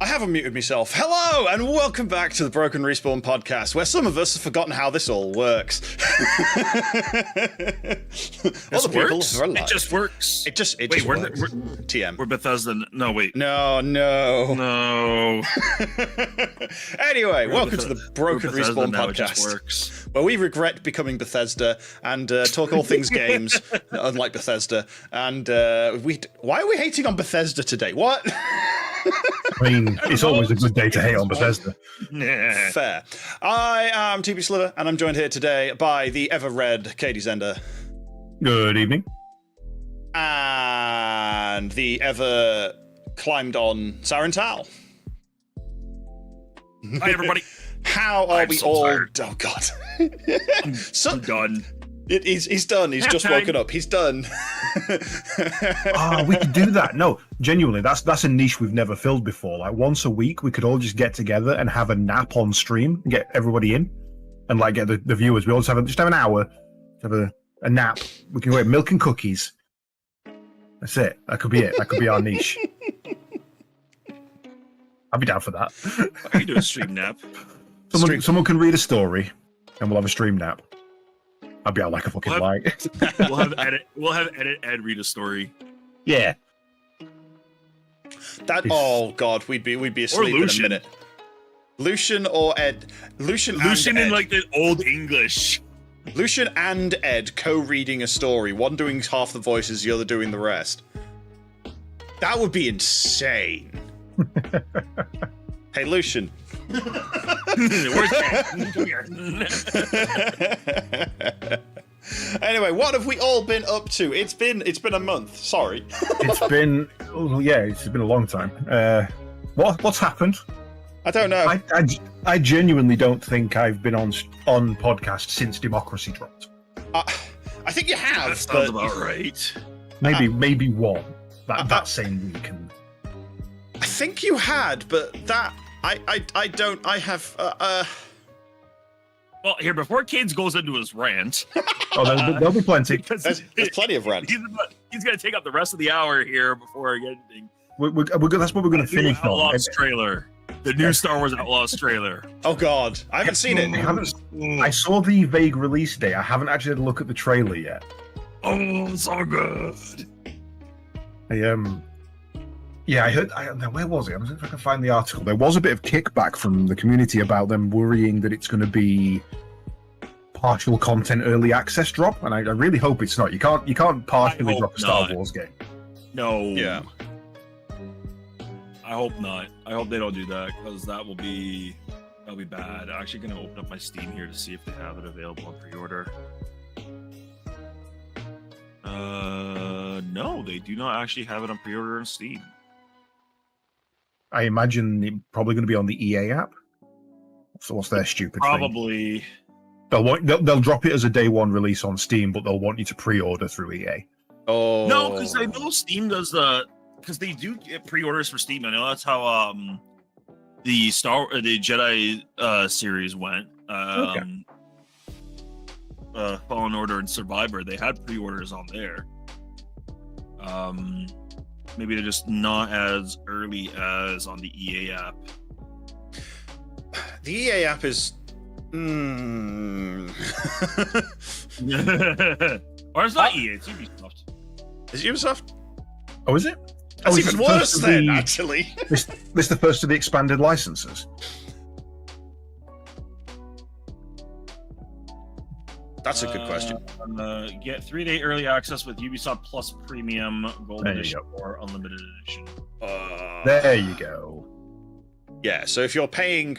I have unmuted myself. Hello, and welcome back to the Broken Respawn podcast, where some of us have forgotten how this all works. It just works. It just wait, works. We're TM. We're Bethesda. No, wait. No. Anyway, welcome to the Broken Respawn podcast, where we regret becoming Bethesda and talk all things games, unlike Bethesda. And why are we hating on Bethesda today? What? I mean, it's always a good day to hate on Bethesda. Fair. I am TBSliver, and I'm joined here today by the ever-read CaedesEnder. Good evening. And the ever-climbed-on SarinTal. Hi, everybody. How are we all... tired. Oh, God. I'm done. He's done. He's just woken up. He's done. We could do that. No, genuinely, that's a niche we've never filled before. Like once a week, we could all just get together and have a nap on stream, get everybody in, and like get the viewers. We all just have an hour, have a nap. We can go eat milk and cookies. That's it. That could be it. That could be our niche. I'd be down for that. I can do a stream nap. Someone can read a story, and we'll have a stream nap. I'd be out like a fucking light. We'll have edit Ed read a story. Yeah. Oh God, we'd be asleep in a minute. Lucian or Ed. Lucian in Ed. like the old English. Lucian and Ed co-reading a story, one doing half the voices, the other doing the rest. That would be insane. Hey, Lucian. Where's Ed? Come here. Anyway, what have we all been up to? It's been a month. Sorry. It's been a long time. What's happened? I don't know. I genuinely don't think I've been on podcast since Democracy dropped. I think you have. That sounds about right. Maybe one that same week. And I think you had, but that I don't. I have. Well, here before Caedes goes into his rant. There'll be plenty. There's plenty of rant. He's going to take up the rest of the hour here before I get anything. That's what we're going to finish on. Outlaws trailer. The new Star Wars Outlaws trailer. Oh God, I haven't seen it. I saw the vague release date. I haven't actually had a look at the trailer yet. Oh, it's so good. Yeah, I heard. Where was it? I'm see if I can find the article. There was a bit of kickback from the community about them worrying that it's going to be partial content early access drop, and I really hope it's not. You can't partially drop a Star Wars game. No. Yeah. I hope not. I hope they don't do that, because that'll be bad. I'm actually going to open up my Steam here to see if they have it available on pre-order. No, they do not actually have it on pre-order on Steam. I imagine it's probably going to be on the EA app. So what's their stupid Probably. thing? They'll drop it as a day one release on Steam, but they'll want you to pre-order through EA. Oh no, because I know Steam does because they do get pre-orders for Steam. I know that's how the Jedi series went. Okay. Fallen Order and Survivor, they had pre-orders on there. Maybe they're just not as early as on the EA app. The EA app is. Or it's not EA, it's Ubisoft. Is it Ubisoft? Oh, is it? That's is even it worse then, actually. This the first of the expanded licenses. That's a good question. Get 3-day early access with Ubisoft Plus Premium Gold Edition or Unlimited Edition. There you go. Yeah, so if you're paying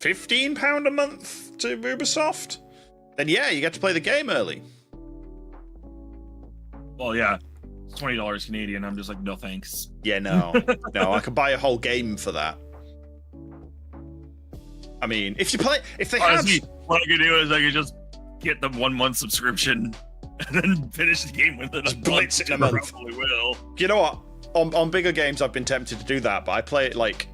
£15 a month to Ubisoft, then yeah, you get to play the game early. Well, yeah, it's $20 Canadian. I'm just like, no thanks. Yeah, no, I could buy a whole game for that. I mean, if they Honestly, what I could do is I could just get the 1 month subscription and then finish the game with it. Just blitz it in a month. Probably will. You know what? On bigger games, I've been tempted to do that, but I play it like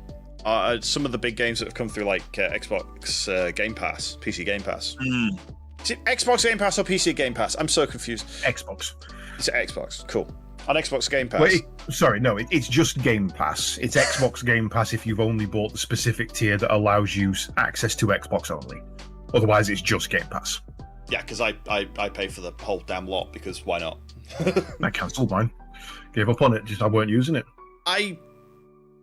some of the big games that have come through, like Xbox Game Pass, PC Game Pass. Mm. Is it Xbox Game Pass or PC Game Pass? I'm so confused. Xbox. It's Xbox. Cool. On Xbox Game Pass. Wait, sorry, no, it's just Game Pass. It's Xbox Game Pass if you've only bought the specific tier that allows you access to Xbox only. Otherwise, it's just Game Pass. Yeah, because I pay for the whole damn lot, because why not? I cancelled mine. Gave up on it, just I weren't using it. I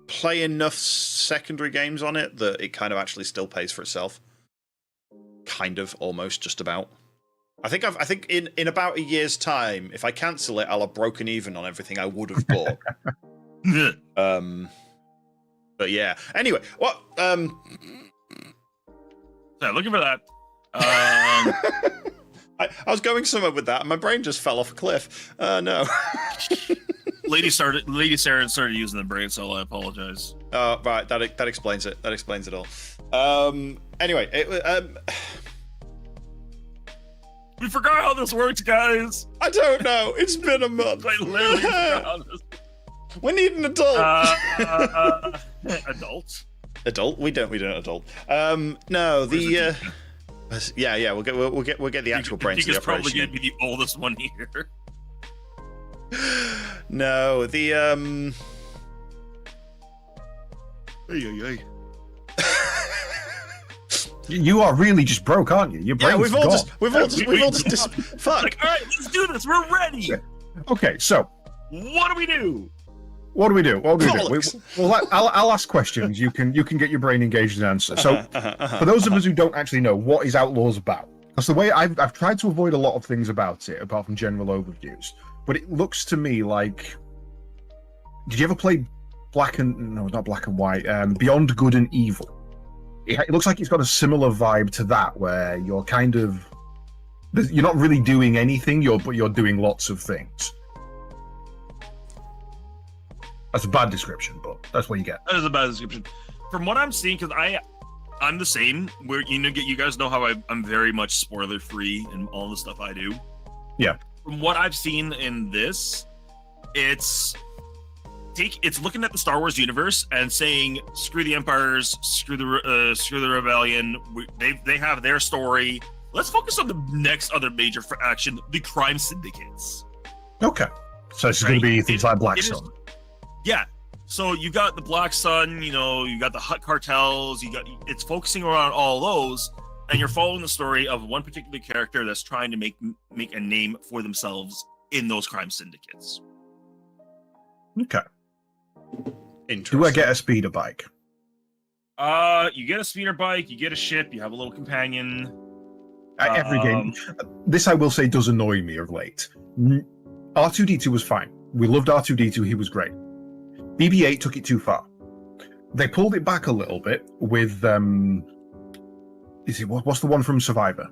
play enough secondary games on it that it kind of actually still pays for itself. Kind of, almost, just about. I think in about a year's time, if I cancel it, I'll have broken even on everything I would have bought. But yeah. Anyway, what? So looking for that. I was going somewhere with that, and my brain just fell off a cliff. No. Lady Sarin started using the brain, so I apologize. Right. That explains it. That explains it all. Anyway, we forgot how this works, guys. I don't know. It's been a month. I literally forgot how this. We need an adult. Adult? Adult? We don't adult. No, the yeah. We'll get the actual brains of the operation. Probably gonna be the oldest one here. No, the Hey. You are really just broke, aren't you? Your brain's we've all gone. just fuck. Like, all right, let's do this. We're ready. Okay, so what do we do? Well, I'll ask questions. You can get your brain engaged and answer. So, for those of us who don't actually know, what is Outlaws about? That's the way I've tried to avoid a lot of things about it, apart from general overviews. But it looks to me like, did you ever play Black and White? Beyond Good and Evil. It looks like it's got a similar vibe to that, where you're kind of, you're not really doing anything, but you're doing lots of things. That's a bad description, but that's what you get. That is a bad description. From what I'm seeing, because I'm the same. Where you guys know how I'm very much spoiler free in all the stuff I do. Yeah. From what I've seen in this, it's looking at the Star Wars universe and saying, screw the Empires, screw the Rebellion. They have their story. Let's focus on the next other major action, the crime syndicates. Okay. So it's going to be things like Black Sun. Yeah. So you got the Black Sun, you got the Hutt cartels, it's focusing around all those, and you're following the story of one particular character that's trying to make a name for themselves in those crime syndicates. Okay. Interesting. Do I get a speeder bike? You get a speeder bike, you get a ship, you have a little companion. Every game. This, I will say, does annoy me of late. R2-D2 was fine. We loved R2-D2. He was great. BB-8 took it too far. They pulled it back a little bit with what's the one from Survivor?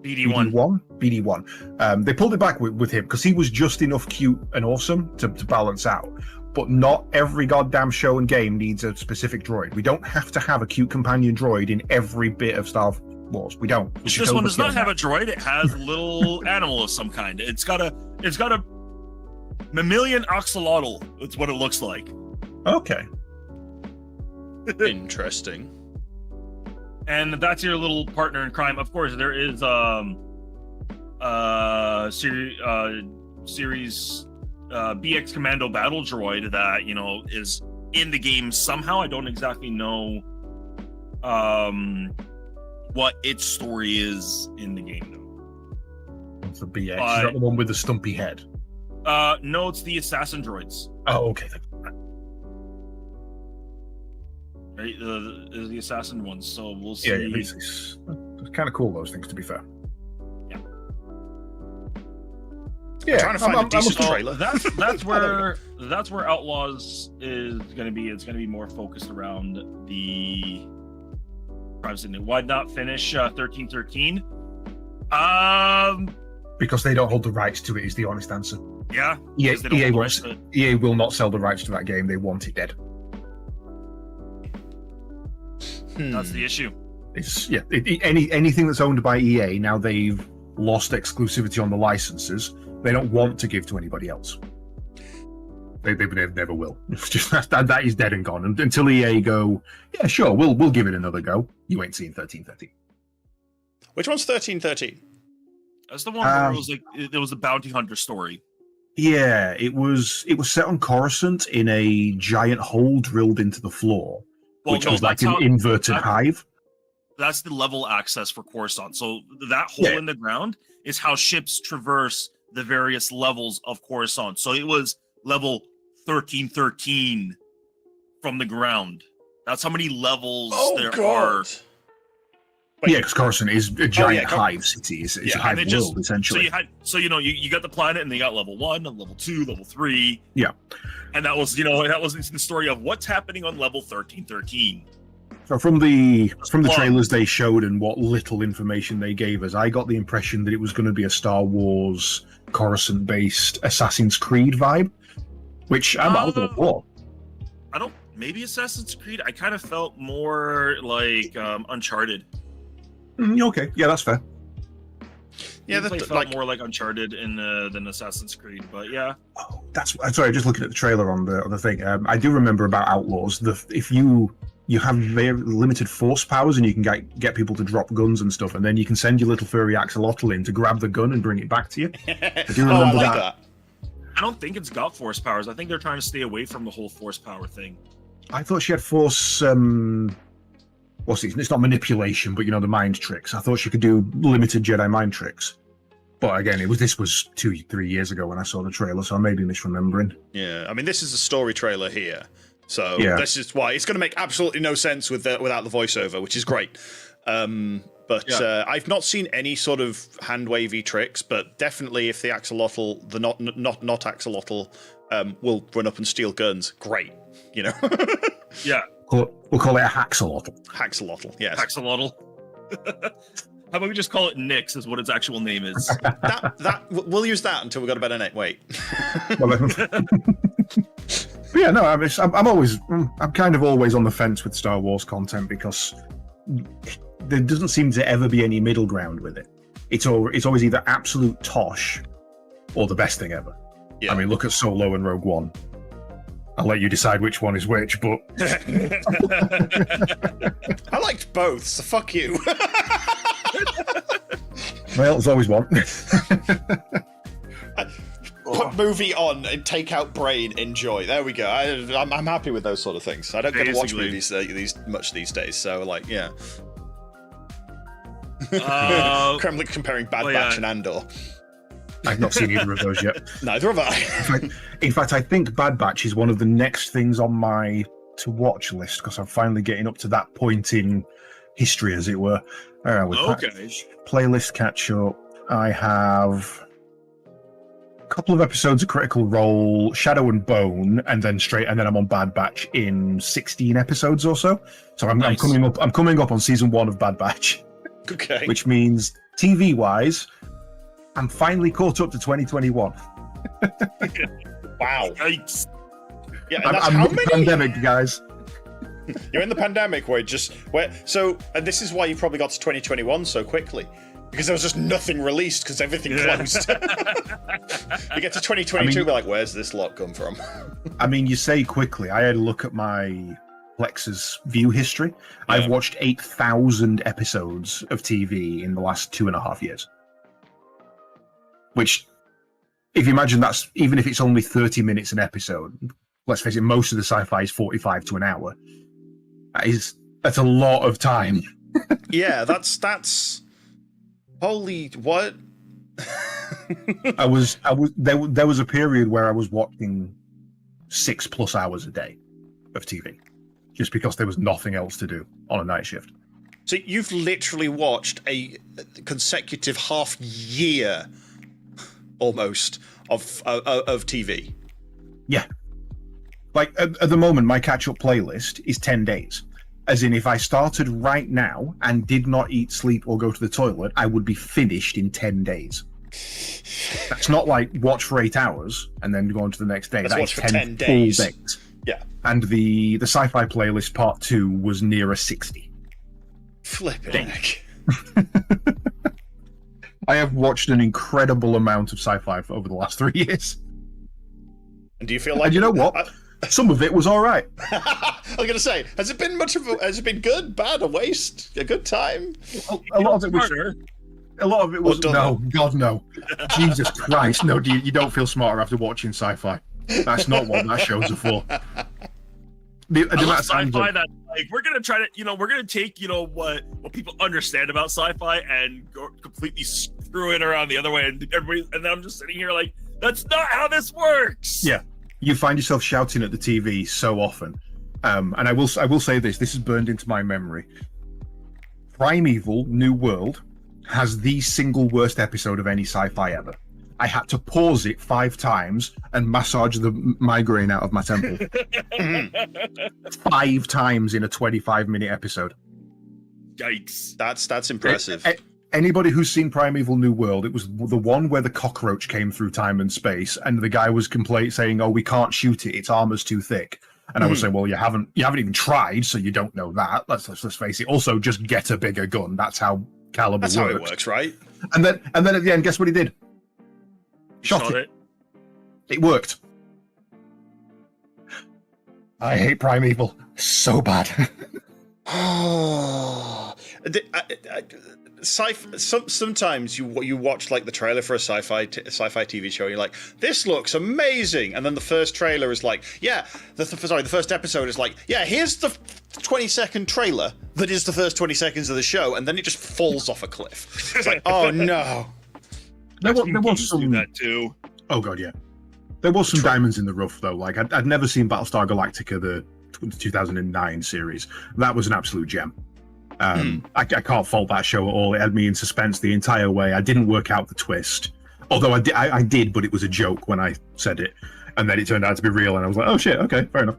BD1. BD1. They pulled it back with him because he was just enough cute and awesome to balance out. But not every goddamn show and game needs a specific droid. We don't have to have a cute companion droid in every bit of Star Wars. We don't. This one does not have a droid. It has a little animal of some kind. It's got a mammalian axolotl. It's what it looks like. Okay. Interesting. And that's your little partner in crime. Of course, there is series BX Commando battle droid that is in the game somehow. I don't exactly know what its story is in the game though. It's the BX. Is that the one with the stumpy head? No, it's the assassin droids. Oh, okay. Right, the assassin ones. So we'll see. Yeah, it's kind of cool, those things, to be fair. Yeah. I'm trying to find a decent trailer. That's where Outlaws is going to be. It's going to be more focused around the crime syndicate. Why not finish 1313? Because they don't hold the rights to it. Is the honest answer. Yeah. EA will not sell the rights to that game. They want it dead. That's the issue. Anything that's owned by EA, now they've lost exclusivity on the licenses. They don't want to give to anybody else. They never will. It's just that is dead and gone. And until EA go, yeah, sure, we'll give it another go. You ain't seen 1313. Which one's 1313? That's the one where it was a bounty hunter story. Yeah, it was set on Coruscant in a giant hole drilled into the floor, which was like an inverted hive. That's the level access for Coruscant. So that hole in the ground is how ships traverse the various levels of Coruscant. So it was level 1313 from the ground. That's how many levels there are. Yeah, because Coruscant is a giant hive city. It's a hive world, essentially. So you got the planet, and they got level 1, and level 2, level 3. Yeah. And that was the story of what's happening on level 1313. So from the trailers they showed and what little information they gave us, I got the impression that it was going to be a Star Wars Coruscant-based Assassin's Creed vibe, which I'm out of for. Maybe Assassin's Creed. I kind of felt more like Uncharted. Okay, yeah, that's fair. Yeah, that felt more like Uncharted than Assassin's Creed, but yeah. Oh, that's sorry. Just looking at the trailer on the thing, I do remember about Outlaws. If you have very limited force powers and you can get people to drop guns and stuff, and then you can send your little furry axolotl in to grab the gun and bring it back to you. I do remember that. I don't think it's got force powers. I think they're trying to stay away from the whole force power thing. I thought she had force. It's not manipulation, but the mind tricks. I thought she could do limited Jedi mind tricks. But again, this was 2-3 years ago when I saw the trailer, so I may be misremembering. Yeah, I mean, this is a story trailer here, so this is why it's going to make absolutely no sense without the voiceover, which is great. I've not seen any sort of hand wavy tricks, but definitely if the axolotl, the not axolotl, will run up and steal guns, great. Yeah. We'll call it a haxolotl. Haxolotl, yes. Haxolotl. How about we just call it Nyx, is what its actual name is. that we'll use that until we got a better name. Wait. Yeah, no, I'm kind of always on the fence with Star Wars content because there doesn't seem to ever be any middle ground with it. It's always either absolute tosh or the best thing ever. Yeah. I mean, look at Solo and Rogue One. I'll let you decide which one is which, but I liked both, so fuck you. Well, there's always one. Put movie on and take out brain, enjoy. There we go. I'm happy with those sort of things. I don't get to watch movies much these days, so yeah. Kremlin comparing Bad Batch and Andor. I've not seen either of those yet. Neither have I. In fact, I think Bad Batch is one of the next things on my to-watch list because I'm finally getting up to that point in history, as it were. Playlist catch-up. I have a couple of episodes of Critical Role, Shadow and Bone, and then I'm on Bad Batch in 16 episodes or so. So I'm coming up on season 1 of Bad Batch. Okay. Which means TV-wise, I'm finally caught up to 2021. Wow. Yikes. Yeah, and I'm in the pandemic, guys. You're in the pandemic and this is why you probably got to 2021 so quickly. Because there was just nothing released because everything closed. You get to 2022, be like, where's this lot come from? I mean, you say quickly. I had a look at my Plex's view history. Yeah. I've watched 8,000 episodes of TV in the last 2.5 years. Which, if you imagine that's, even if it's only 30 minutes an episode, let's face it, most of the sci-fi is 45 to an hour. That's a lot of time. Yeah, that's holy what? There was a period where I was watching 6+ hours a day of TV, just because there was nothing else to do on a night shift. So you've literally watched a consecutive half year almost of TV. Yeah. Like at the moment, my catch-up playlist is 10 days. As in, if I started right now and did not eat, sleep, or go to the toilet, I would be finished in 10 days. That's not like watch for 8 hours and then go on to the next day. That's watch for 10 days. Full days. Yeah. And the sci-fi playlist part 2 was nearer 60. Flipping heck. I have watched an incredible amount of sci-fi over the last 3 years. And do you feel like... And you know what? Some of it was all right. I was going to say, has it been good, bad, a waste, a good time? A lot of it was... A lot of it was done no, God no, Jesus Christ, no. You don't feel smarter after watching sci-fi. That's not what that shows are for. I love sci-fi that like we're gonna try to we're gonna take what people understand about sci-fi and go completely screw it around the other way, and everybody, and I'm just sitting here like, that's not how this works. Yeah, you find yourself shouting at the TV so often, and I will say this is burned into my memory. Primeval New World has the single worst episode of any sci-fi ever. I had to pause it 5 times and massage the migraine out of my temple. 5 times in a 25-minute episode. Yikes. That's impressive. Anybody who's seen Primeval New World, it was the one where the cockroach came through time and space, and the guy was saying, "Oh, we can't shoot it; its armor's too thick." And I was saying, "Well, you haven't even tried, so you don't know that. Let's face it. Also, just get a bigger gun. That's how caliber works. That's how it works, right?" And then at the end, guess what he did? Shot it. It worked. I hate Primeval so bad. Sometimes you watch like the trailer for a sci-fi TV show, and you're like, this looks amazing, and then the first trailer is like, yeah, the first episode is like, yeah, here's the 20-second trailer that is the first 20 seconds of the show, and then it just falls off a cliff. It's like, oh no. There was some do that too. Oh god, yeah. There was some diamonds in the rough though. Like I'd never seen Battlestar Galactica, the 2009 series. That was an absolute gem. I can't fault that show at all. It had me in suspense the entire way. I didn't work out the twist, although I did, but it was a joke when I said it, and then it turned out to be real, and I was like, oh shit, okay, fair enough.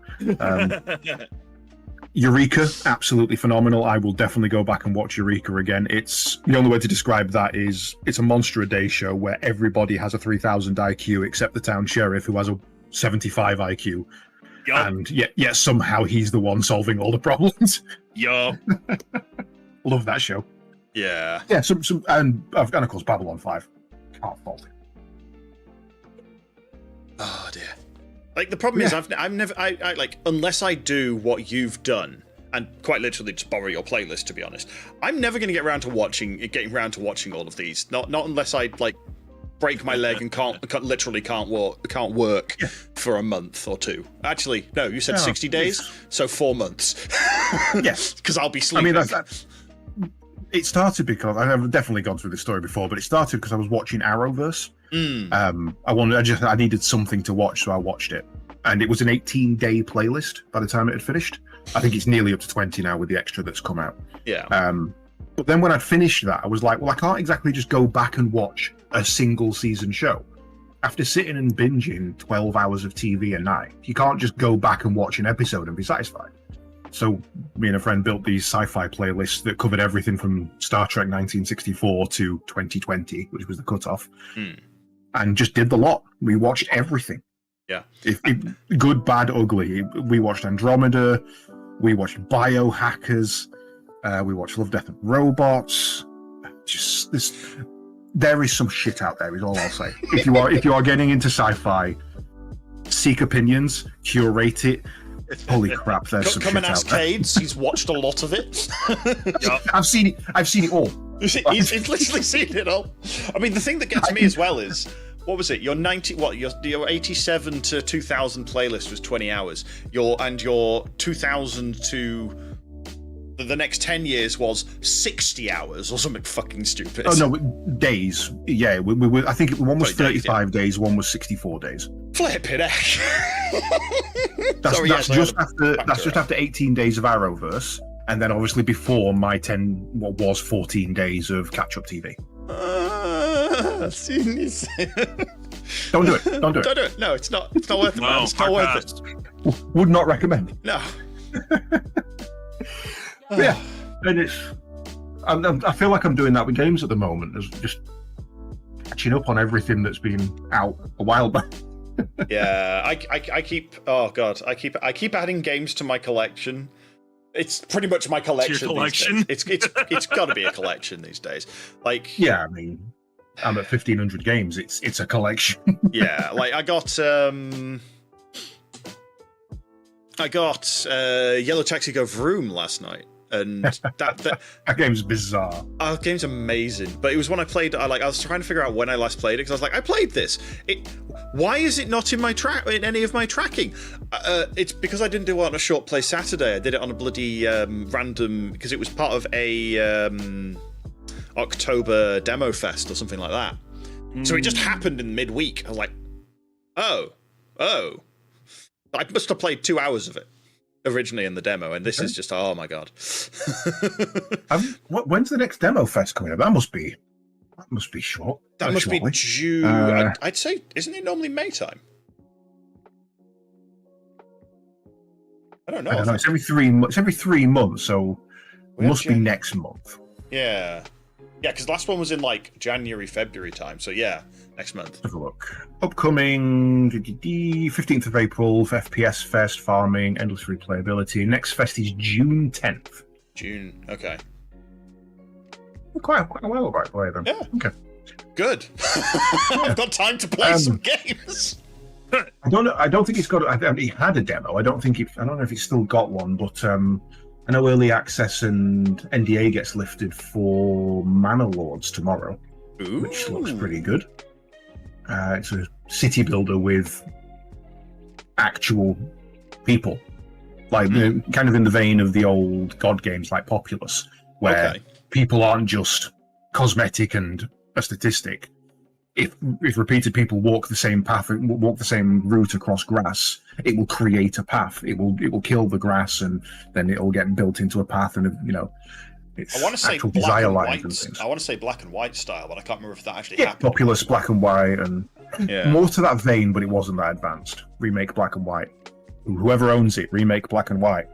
Eureka, absolutely phenomenal. I will definitely go back and watch Eureka again. It's the only way to describe that is it's a monster a day show where everybody has a 3,000 IQ except the town sheriff who has a 75 IQ. Yep. And yet somehow he's the one solving all the problems. Yup. Love that show. Yeah. Yeah, some and of course Babylon 5. Can't fault it. Oh dear. Like the problem is I've never like, unless I do what you've done and quite literally just borrow your playlist, to be honest, I'm never going to get around to getting around to watching all of these. Not unless I like break my leg and can't work for a month or 2. Actually, no, you said 60 days, so 4 months. Yes, because I'll be sleeping. I mean, that's it started because I've definitely gone through this story before, but it started because I was watching Arrowverse. I needed something to watch, so I watched it, and it was an 18-day playlist by the time it had finished. I think it's nearly up to 20 now with the extra that's come out. Yeah. But then when I'd finished that, I was like, well, I can't exactly just go back and watch a single season show. After sitting and binging 12 hours of TV a night, you can't just go back and watch an episode and be satisfied. So me and a friend built these sci-fi playlists that covered everything from Star Trek 1964 to 2020, which was the cutoff, and just did the lot. We watched everything. Yeah. Good, bad, ugly. We watched Andromeda. We watched Biohackers. We watched Love, Death and Robots. Just this. There is some shit out there, is all I'll say. If you are getting into sci-fi, seek opinions, curate it. Holy crap, there's some come shit and ask out there. Caedes. He's watched a lot of it. I've seen it all. He's literally seen it all. I mean, the thing that gets me as well is, what was it? Your 87 to 2000 playlist was 20 hours. Your 2000 to the next 10 years was 60 hours or something fucking stupid. Oh no, days. Yeah, we I think one was 35 days, one was 64 days. Flippin' heck. That's just after 18 days of Arrowverse, and then obviously before my 14 days of catch-up TV. Don't do it. Don't do it. No, it's not worth it, man. It's not worth it. Would not recommend. No. Yeah, and I feel like I'm doing that with games at the moment. There's just catching up on everything that's been out a while back. Yeah, I keep keep adding games to my collection. It's pretty much my collection. It's got to be a collection these days. Like, yeah, I mean, I'm at 1,500 games. It's a collection. Yeah, like I got Yellow Taxi Go Vroom last night. and that game's bizarre. Oh, the game's amazing. But it was when I played. I was trying to figure out when I last played it because I was like, I played this. Why is it not in any of my tracking? It's because I didn't do it on a short play Saturday. I did it on a bloody random because it was part of a October demo fest or something like that. So it just happened in midweek. I was like, oh, I must have played 2 hours of it originally in the demo, and this is just, oh my god. When's the next demo fest coming up? That must be short. That must be June. I'd say, isn't it normally May time? I don't know. It's every 3 months. It's every 3 months, so it must be next month. Yeah, because the last one was in like January, February time. So yeah, next month. Have a look. Upcoming 15th of April, FPS Fest, farming, endless replayability. Next fest is June 10th. June, okay. Quite a while by the way, then. Yeah. Okay. Good. I've got time to play some games. I don't think it's got. He had a demo. I don't know if it's still got one, but I know early access and NDA gets lifted for Manor Lords tomorrow, which looks pretty good. It's a city builder with actual people, like kind of in the vein of the old God games like Populous, where people aren't just cosmetic and a statistic. If repeated people walk the same path, walk the same route across grass, it will create a path. It will kill the grass, and then it will get built into a path. And it's I want to say actual black desire and lines white. and things. I want to say black and white style, but I can't remember if that actually happened. Populous black and white, and more to that vein, but it wasn't that advanced. Remake black and white. Whoever owns it, remake black and white.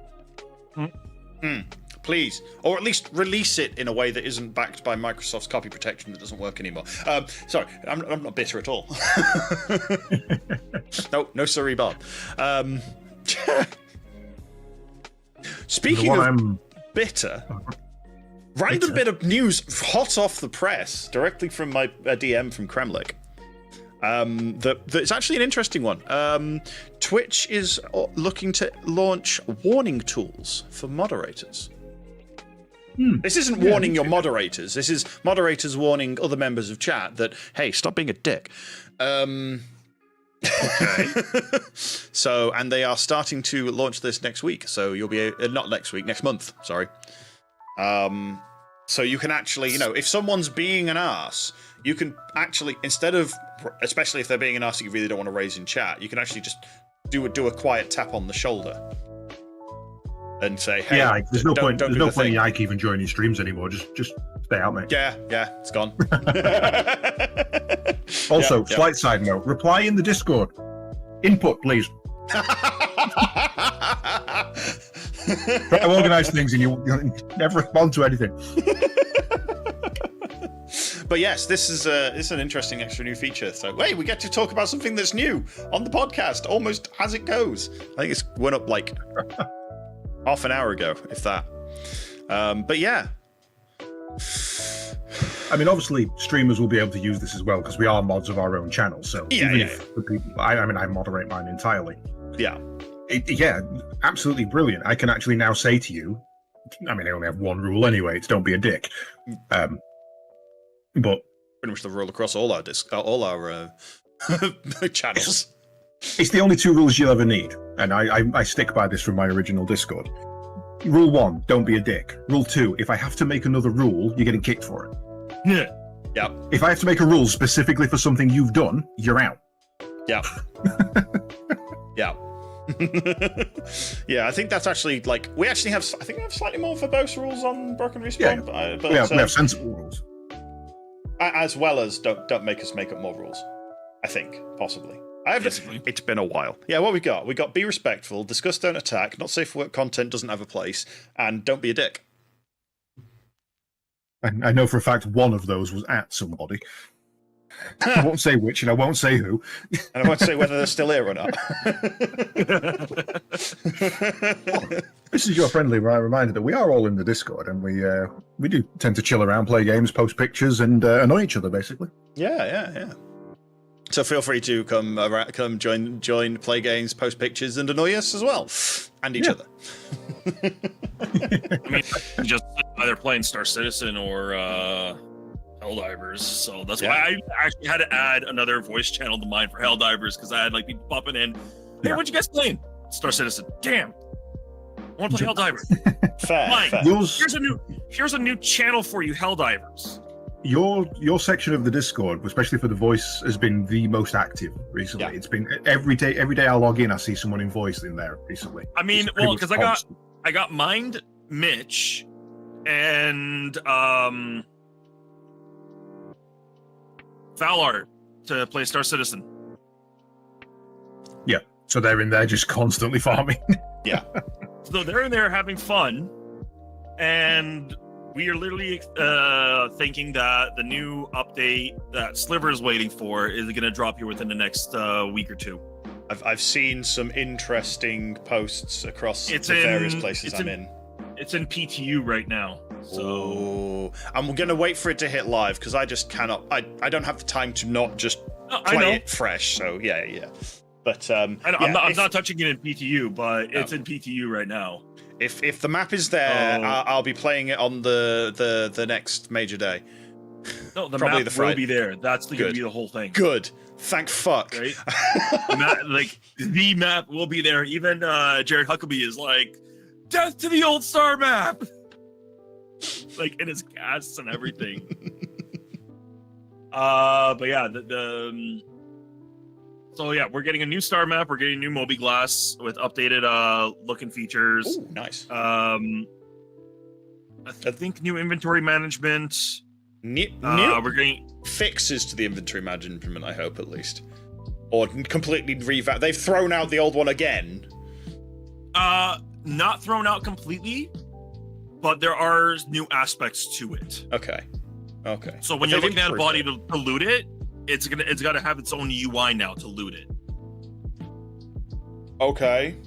Please, or at least release it in a way that isn't backed by Microsoft's copy protection that doesn't work anymore. Sorry, I'm not bitter at all. No, sorry, Bob. Speaking of bitter, random bit of news hot off the press, directly from my DM from Kremlik. That's actually an interesting one. Twitch is looking to launch warning tools for moderators. This isn't warning your moderators. This is moderators warning other members of chat that, hey, stop being a dick. Okay. So, and they are starting to launch this next week. So you'll be not next week, next month. Sorry. So you can actually, if someone's being an arse, you can actually, instead of, especially if they're being an arse that you really don't want to raise in chat, you can actually just do a quiet tap on the shoulder and say, hey, there's no point in Ike even joining streams anymore. Just stay out, mate. Yeah, it's gone. Also, slight side note, reply in the Discord. Input, please. Try to organise things and you never respond to anything. But yes, this is an interesting extra new feature. So, hey, we get to talk about something that's new on the podcast, almost as it goes. I think it's went up like half an hour ago, if that. But yeah. I mean, obviously, streamers will be able to use this as well because we are mods of our own channel. So if the people, I moderate mine entirely. Yeah. Absolutely brilliant. I can actually now say to you, I mean, I only have one rule anyway. It's don't be a dick. But pretty much the rule across all our channels. It's the only two rules you'll ever need, and I stick by this from my original Discord. Rule 1, don't be a dick. Rule 2, if I have to make another rule, you're getting kicked for it. Yeah. Yep. If I have to make a rule specifically for something you've done, you're out. Yeah. Yeah. Yeah, I think that's actually like we actually have. I think we have slightly more verbose rules on Broken Respawn. Yeah, but we have sensible rules, as well as don't make us make up more rules. I think possibly. It's been a while. Yeah, what we got? We got be respectful, discuss, don't attack, not safe for work content doesn't have a place, and don't be a dick. I know for a fact one of those was at somebody. I won't say which, and I won't say who. And I won't say whether they're still here or not. This is your friendly reminder that we are all in the Discord, and we do tend to chill around, play games, post pictures, and annoy each other, basically. Yeah. So feel free to come join, play games, post pictures, and annoy us as well, and each other. I mean, just either playing Star Citizen or Helldivers. So that's why I actually had to add another voice channel to mine for Helldivers, because I had like people popping in. Hey, what you guys playing? Star Citizen. Damn. I want to play Helldivers. Fair. Here's a new channel for you, Helldivers. Your section of the Discord, especially for the voice, has been the most active recently. Yeah. It's been every day I log in, I see someone in voice in there recently. I mean, because I got Mind Mitch and Valart to play Star Citizen. Yeah. So they're in there just constantly farming. Yeah. So they're in there having fun, and we are literally thinking that the new update that Sliver is waiting for is going to drop here within the next week or two. I've seen some interesting posts across the various places I'm in. It's in PTU right now. So I'm going to wait for it to hit live, because I just cannot. I don't have the time to not just play it fresh. So yeah. But I'm not touching it in PTU, but it's in PTU right now. If the map is there, I'll be playing it on the next major day. No, the map will be there. That's going to be the whole thing. Good. Thank fuck. Right? The map will be there. Even Jared Huckabee is like, death to the old star map. Like in his casts and everything. But yeah, so yeah, we're getting a new star map. We're getting a new Moby Glass with updated look and features. Ooh, nice. I think new inventory management. We're getting fixes to the inventory management, I hope, at least. Or completely revamp. They've thrown out the old one again. Not thrown out completely, but there are new aspects to it. Okay. So when you're looking at a body to loot it, it's got to have its own UI now to loot it. Okay.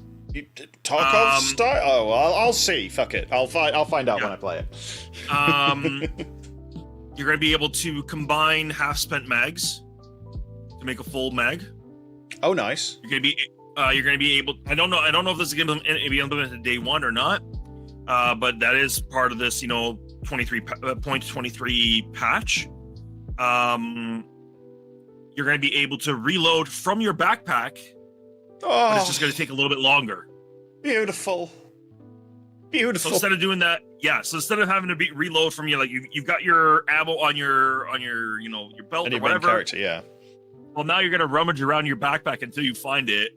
Tarkov style? Oh, I'll see. Fuck it. I'll find out when I play it. You're going to be able to combine half-spent mags to make a full mag. Oh, nice. You're going to be able. I don't know if this is going to be implemented day one or not. But that is part of this, 23.23 patch. You're going to be able to reload from your backpack, but it's just going to take a little bit longer. Beautiful. So instead of doing that, so instead of having to reload from you've got your ammo on your your belt or whatever. Character, Well, now you're going to rummage around your backpack until you find it,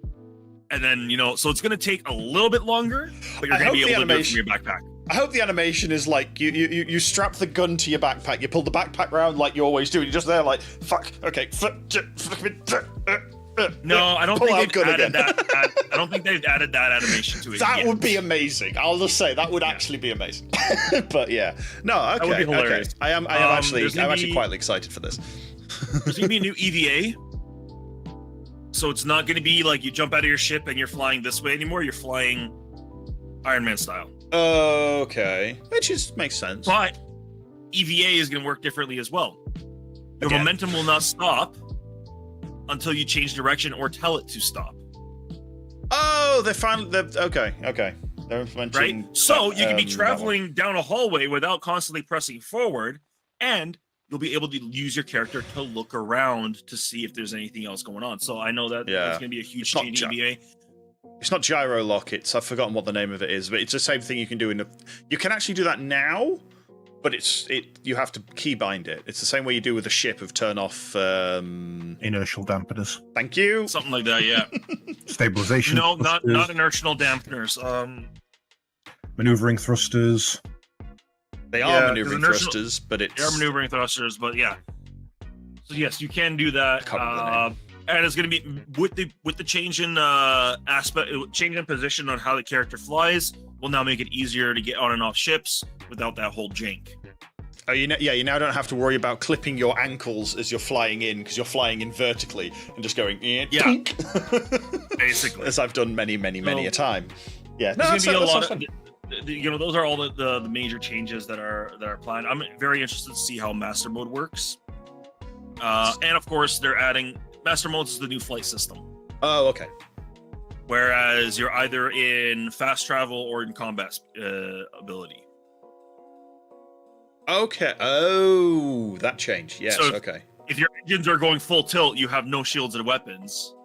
and then so it's going to take a little bit longer, but you're going to be able to do it from your backpack. I hope the animation is like you strap the gun to your backpack, you pull the backpack round like you always do, and you're just there like, fuck, okay. No, I don't think they've added that. I don't think they've added that animation to it. That would be amazing. I'll just say that would actually be amazing. But yeah, no, okay, that would be hilarious. Okay. I'm actually quite excited for this. There's gonna be a new EVA, so it's not gonna be like you jump out of your ship and you're flying this way anymore. You're flying Iron Man style. Okay, which makes sense. But EVA is going to work differently as well. Your momentum will not stop until you change direction or tell it to stop. Oh, okay. They're implementing. Right, so you can be traveling down a hallway without constantly pressing forward, and you'll be able to use your character to look around to see if there's anything else going on. So I know that that's going to be a huge change in EVA. It's not gyro lock. I've forgotten what the name of it is, but it's the same thing you can do you can actually do that now, but you have to keybind it. It's the same way you do with a ship of turn off inertial dampeners. Thank you. Something like that, yeah. Stabilization. No, not inertial dampeners. Maneuvering thrusters. They are maneuvering thrusters, but they are maneuvering thrusters, but yeah. So yes, you can do that. And it's going to be with the change in change in position on how the character flies will now make it easier to get on and off ships without that whole jank. Oh, you now don't have to worry about clipping your ankles as you're flying in, because you're flying in vertically and just going basically, as I've done many a time. Yeah, there's going to be a lot of those are all the major changes that are planned. I'm very interested to see how Master Mode works, and of course they're adding. Master Modes is the new flight system. Oh, okay. whereas you're either in fast travel or in combat ability. Okay. Oh, that changed. Yes. So okay. If your engines are going full tilt, you have no shields and weapons,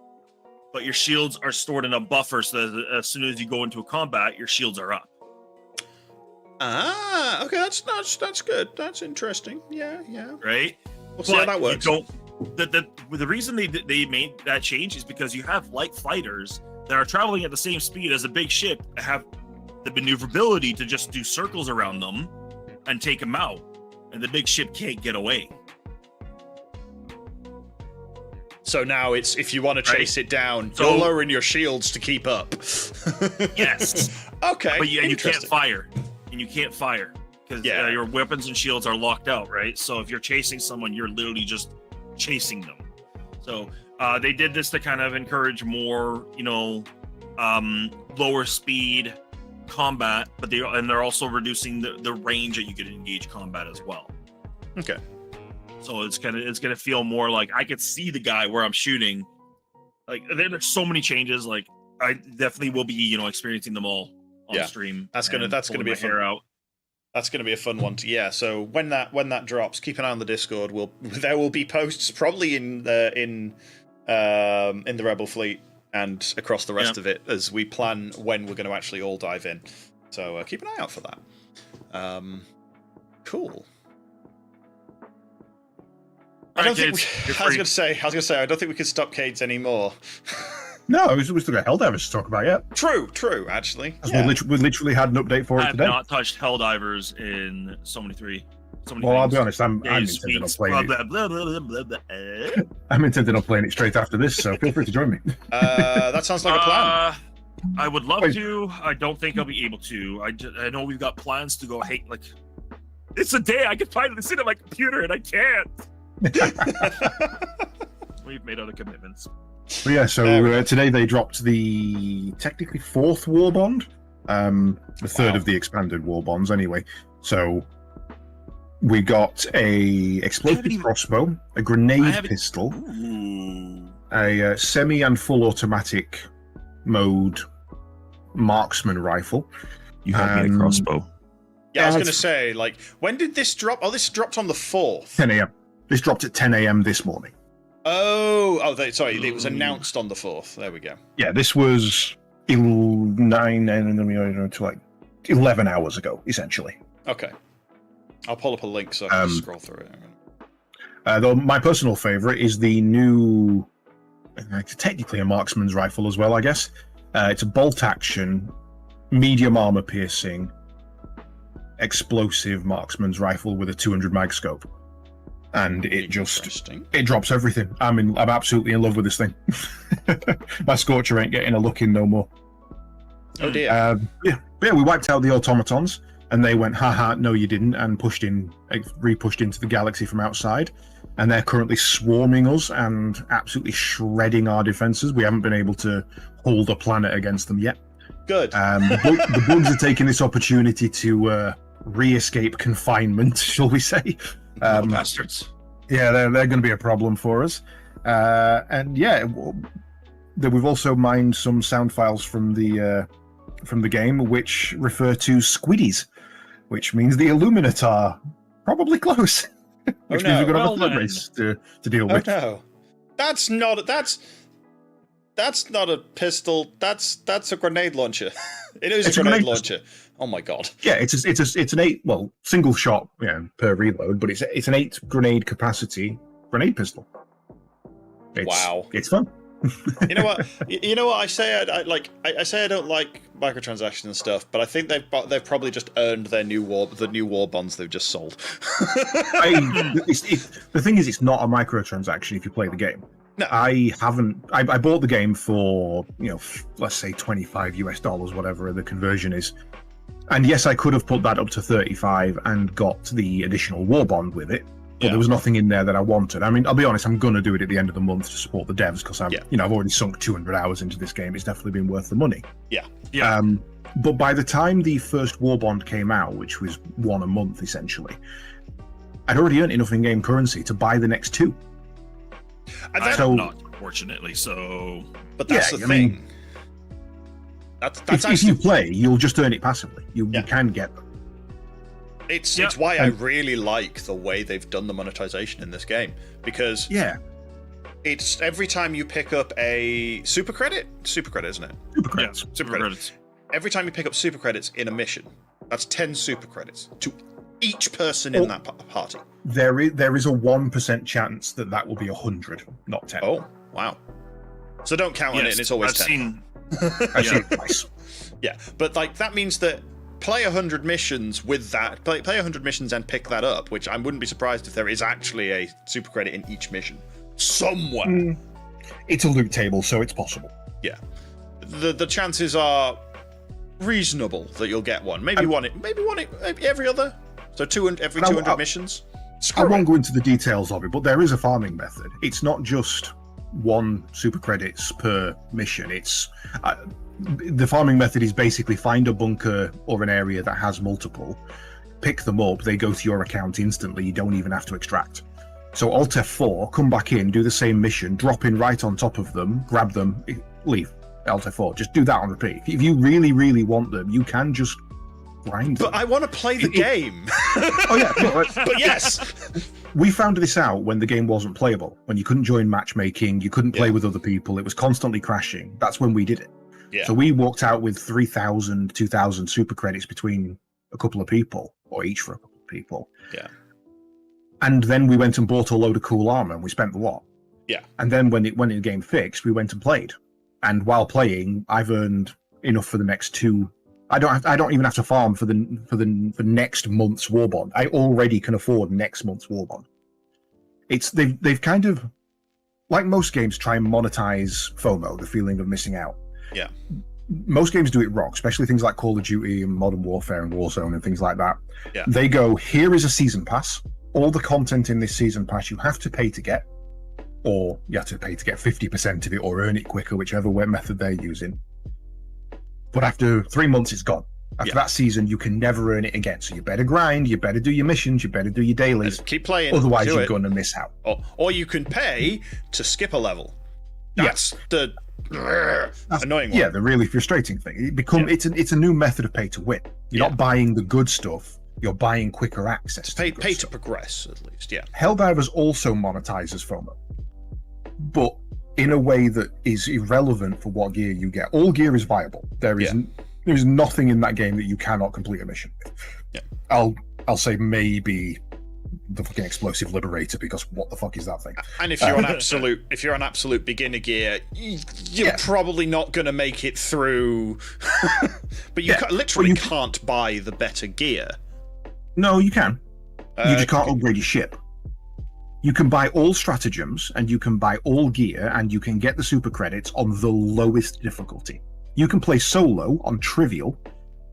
but your shields are stored in a buffer, so that as soon as you go into a combat, your shields are up. Ah, okay, that's good. That's interesting. Yeah. Right? We'll see how that works. The reason they made that change is because you have light fighters that are traveling at the same speed as a big ship, have the maneuverability to just do circles around them and take them out, and the big ship can't get away. So now it's, if you want to chase it down, so, you're lowering your shields to keep up. Yes. Okay. But you can't fire. And you can't fire because your weapons and shields are locked out, right? So if you're chasing someone, you're literally just chasing them. So they did this to kind of encourage more, lower speed combat, but they're also reducing the range that you can engage combat as well. Okay. So it's gonna feel more like I could see the guy where I'm shooting. Like there's so many changes. Like I definitely will be, experiencing them all on stream. That's gonna be a fun. That's gonna be a fun one. So when that drops, keep an eye on the Discord. There will be posts probably in the Rebel Fleet and across the rest of it as we plan when we're going to actually all dive in. So keep an eye out for that. Cool. I was going to say, I don't think we can stop Caedes anymore. No, we still got Helldivers to talk about yet. True, actually. Yeah. We literally had an update for it today. I have not touched Helldivers in so many things. I'll be honest, I'm intending on playing it. I'm intending on playing it straight after this, so feel free to join me. That sounds like a plan. I would love to. I don't think I'll be able to. I know we've got plans to go. Hey, like, it's a day I can finally sit at my computer, and I can't. We've made other commitments. But yeah, so today they dropped the technically 4th war bond, the 3rd of the expanded war bonds anyway. So we got a explosive crossbow, a grenade pistol, a semi and full automatic mode marksman rifle. You had me a crossbow. Yeah, I was going to say, like, when did this drop? Oh, this dropped on the 4th. 10 a.m. This dropped at 10 a.m. this morning. Sorry, it was announced on the 4th. There we go. Yeah, this was 11 hours ago, essentially. Okay. I'll pull up a link so I can scroll through it. Though my personal favorite is the new, technically a marksman's rifle as well, I guess. It's a bolt action, medium armor piercing, explosive marksman's rifle with a 200 mag scope. And it drops everything. I'm absolutely in love with this thing. My Scorcher ain't getting a look in no more. Oh dear. We wiped out the automatons, and they went, haha, no you didn't, and re-pushed into the galaxy from outside. And they're currently swarming us and absolutely shredding our defenses. We haven't been able to hold a planet against them yet. Good. The bugs are taking this opportunity to re-escape confinement, shall we say. Bastards. Yeah, they're going to be a problem for us. We've also mined some sound files from the game, which refer to squiddies, which means the Illuminati are probably close. Which means we're going to have a flood race to deal with. Oh no, that's not a pistol. That's a grenade launcher. It is a grenade launcher. Oh my god. Yeah, it's an 8 single shot per reload, but it's an 8 grenade capacity grenade pistol. Wow, it's fun. You know what? I say I say I don't like microtransactions and stuff, but I think they've probably just earned the new war bonds they've just sold. The thing is, it's not a microtransaction if you play the game. No. I bought the game for let's say $25 whatever the conversion is. And yes, I could have put that up to 35 and got the additional war bond with it, but there was nothing in there that I wanted. I mean, I'll be honest, I'm going to do it at the end of the month to support the devs because I've already sunk 200 hours into this game. It's definitely been worth the money. Yeah. But by the time the first war bond came out, which was one a month essentially, I'd already earned enough in-game currency to buy the next 2. I have not, unfortunately. So, but that's the thing. If you play, you'll just earn it passively. You can get them. It's why I really like the way they've done the monetization in this game, because it's every time you pick up a super credit, isn't it? Super credits. Every time you pick up super credits in a mission, that's 10 super credits to each person in that party. There is a 1% chance that will be 100, not 10. Oh, wow. So don't count on it, and it's always 10. I've seen it twice. Yeah, but like that means that play 100 missions with that. Play 100 missions and pick that up, which I wouldn't be surprised if there is actually a super credit in each mission somewhere. It's a loot table, so it's possible. Yeah, the chances are reasonable that you'll get one. Maybe every other. So 200 missions. I won't go into the details of it, but there is a farming method. It's not just 1 super credits per mission. It's the farming method is basically find a bunker or an area that has multiple, pick them up, they go to your account instantly, you don't even have to extract. So Alt F4, come back in, do the same mission, drop in right on top of them, grab them, leave. Alt F4, just do that on repeat. If you really, really want them, you can just grind them. But I want to play the game. Oh yeah, but yes. We found this out when the game wasn't playable, when you couldn't join matchmaking, you couldn't play with other people, it was constantly crashing. That's when we did it. Yeah. So we walked out with 3,000, 2,000 super credits between a couple of people, or each for a couple of people. Yeah. And then we went and bought a load of cool armor, and we spent the lot. Yeah. And then when the game fixed, we went and played. And while playing, I've earned enough for the next 2. I don't even have to farm for next month's war bond. I already can afford next month's war bond. They've kind of, like most games, try and monetize FOMO, the feeling of missing out. Yeah. Most games do it wrong, especially things like Call of Duty and Modern Warfare and Warzone and things like that. Yeah. They go, here is a season pass. All the content in this season pass you have to pay to get, or you have to pay to get 50% of it or earn it quicker, whichever method they're using. But after 3 months, it's gone. After that season, you can never earn it again. So you better grind, you better do your missions, you better do your dailies. Just keep playing. Otherwise, you're going to miss out. Or you can pay to skip a level. That's the annoying one. Yeah, the really frustrating thing. It's a new method of pay to win. You're not buying the good stuff. You're buying quicker access. Pay to progress, at least. Yeah. Helldivers also monetizes FOMO, but in a way that is irrelevant for what gear you get. All gear is viable. There is nothing in that game that you cannot complete a mission with. Yeah. I'll say maybe the fucking explosive liberator, because what the fuck is that thing? And if you're on absolute beginner gear, you're probably not going to make it through. But you literally can't buy the better gear. No, you can. You just can't upgrade your ship. You can buy all stratagems, and you can buy all gear, and you can get the super credits on the lowest difficulty. You can play solo on trivial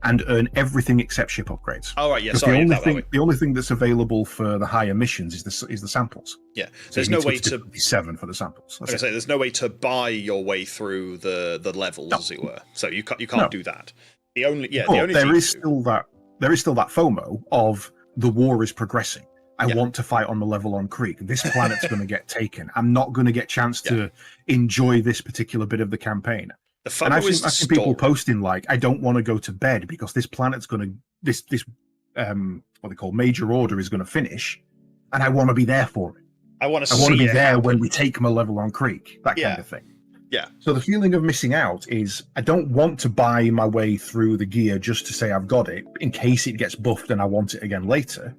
and earn everything except ship upgrades. Oh right, yeah. The only thing that's available for the higher missions is the samples. Yeah, so there's no way to 7 for the samples. Like I say, there's no way to buy your way through the levels, as it were. So you can't do that. There is still that FOMO of the war is progressing. I want to fight on the level on Creek. This planet's going to get taken. I'm not going to get a chance to enjoy this particular bit of the campaign. And I've seen people posting like, I don't want to go to bed because this planet's going to, this what they call major order is going to finish, and I want to be there for it. I want to be there when we take my level on Creek, that kind of thing. Yeah. So the feeling of missing out is I don't want to buy my way through the gear just to say I've got it in case it gets buffed and I want it again later.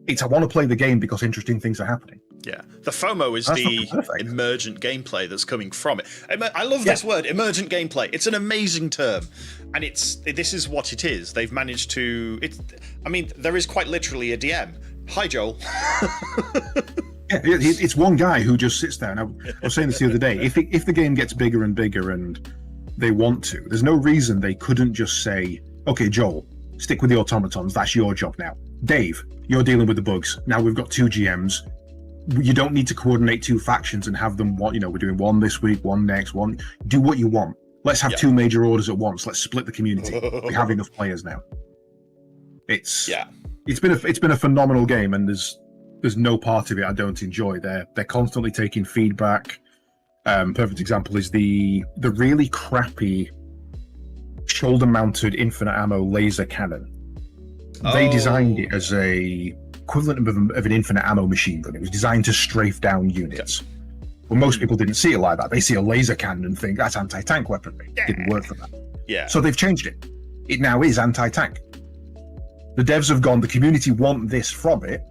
I want to play the game because interesting things are happening. Yeah, the FOMO is the emergent gameplay that's coming from it. I love this word, emergent gameplay. It's an amazing term, and this is what it is. They've managed to. There is quite literally a DM. Hi, Joel. It's one guy who just sits there, and I was saying this the other day. If the game gets bigger and bigger, and they want to, there's no reason they couldn't just say, "Okay, Joel, stick with the automatons. That's your job now. Dave, you're dealing with the bugs. Now we've got 2 GMs. You don't need to coordinate 2 factions and have them. We're doing one this week, one next, one. Do what you want. Let's have 2 major orders at once. Let's split the community. We have enough players now." It's been a phenomenal game, and there's no part of it I don't enjoy. They're constantly taking feedback. Perfect example is the really crappy shoulder-mounted infinite ammo laser cannon. They designed it as a equivalent of an infinite ammo machine gun. It was designed to strafe down units. Well, most people didn't see it like that. They see a laser cannon and think that's anti-tank weaponry. It didn't work for that. Yeah. So they've changed it. It now is anti-tank. The devs have gone, the community want this from it,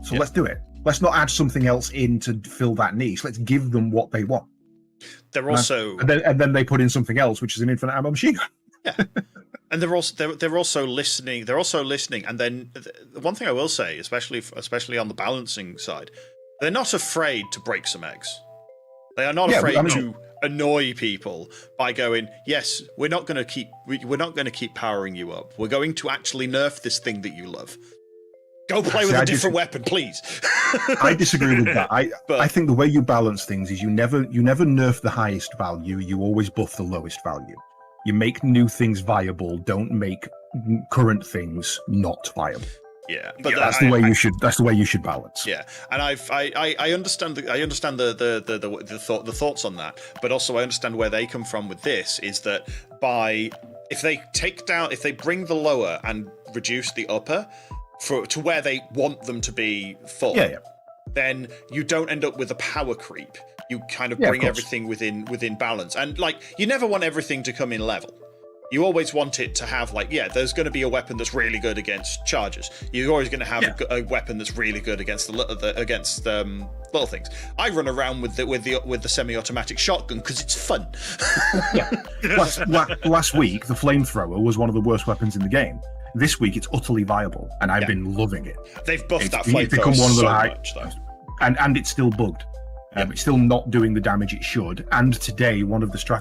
so let's do it. Let's not add something else in to fill that niche. Let's give them what they want. They're also and then they put in something else, which is an infinite ammo machine gun. Yeah. And they're also listening. They're also listening. And then the one thing I will say, especially on the balancing side, they're not afraid to break some eggs. They are not afraid to annoy people by going, yes, we're not going to keep powering you up. We're going to actually nerf this thing that you love. Go play with a different weapon, please. I disagree with that. I think the way you balance things is you never nerf the highest value. You always buff the lowest value. You make new things viable. Don't make current things not viable. Yeah, but that's the way you should. That's the way you should balance. Yeah, and I understand the thoughts on that, but also I understand where they come from with this. Is that if they bring the lower and reduce the upper to where they want them to be full, then you don't end up with a power creep. You kind of bring everything within balance, and you never want everything to come in level. You always want it to have there's going to be a weapon that's really good against charges. You're always going to have a weapon that's really good against little things. I run around with the semi-automatic shotgun because it's fun. Last week, the flamethrower was one of the worst weapons in the game. This week, it's utterly viable, and I've been loving it. They've buffed that flamethrower much, though. And it's still bugged. It's still not doing the damage it should. And today, one of the ship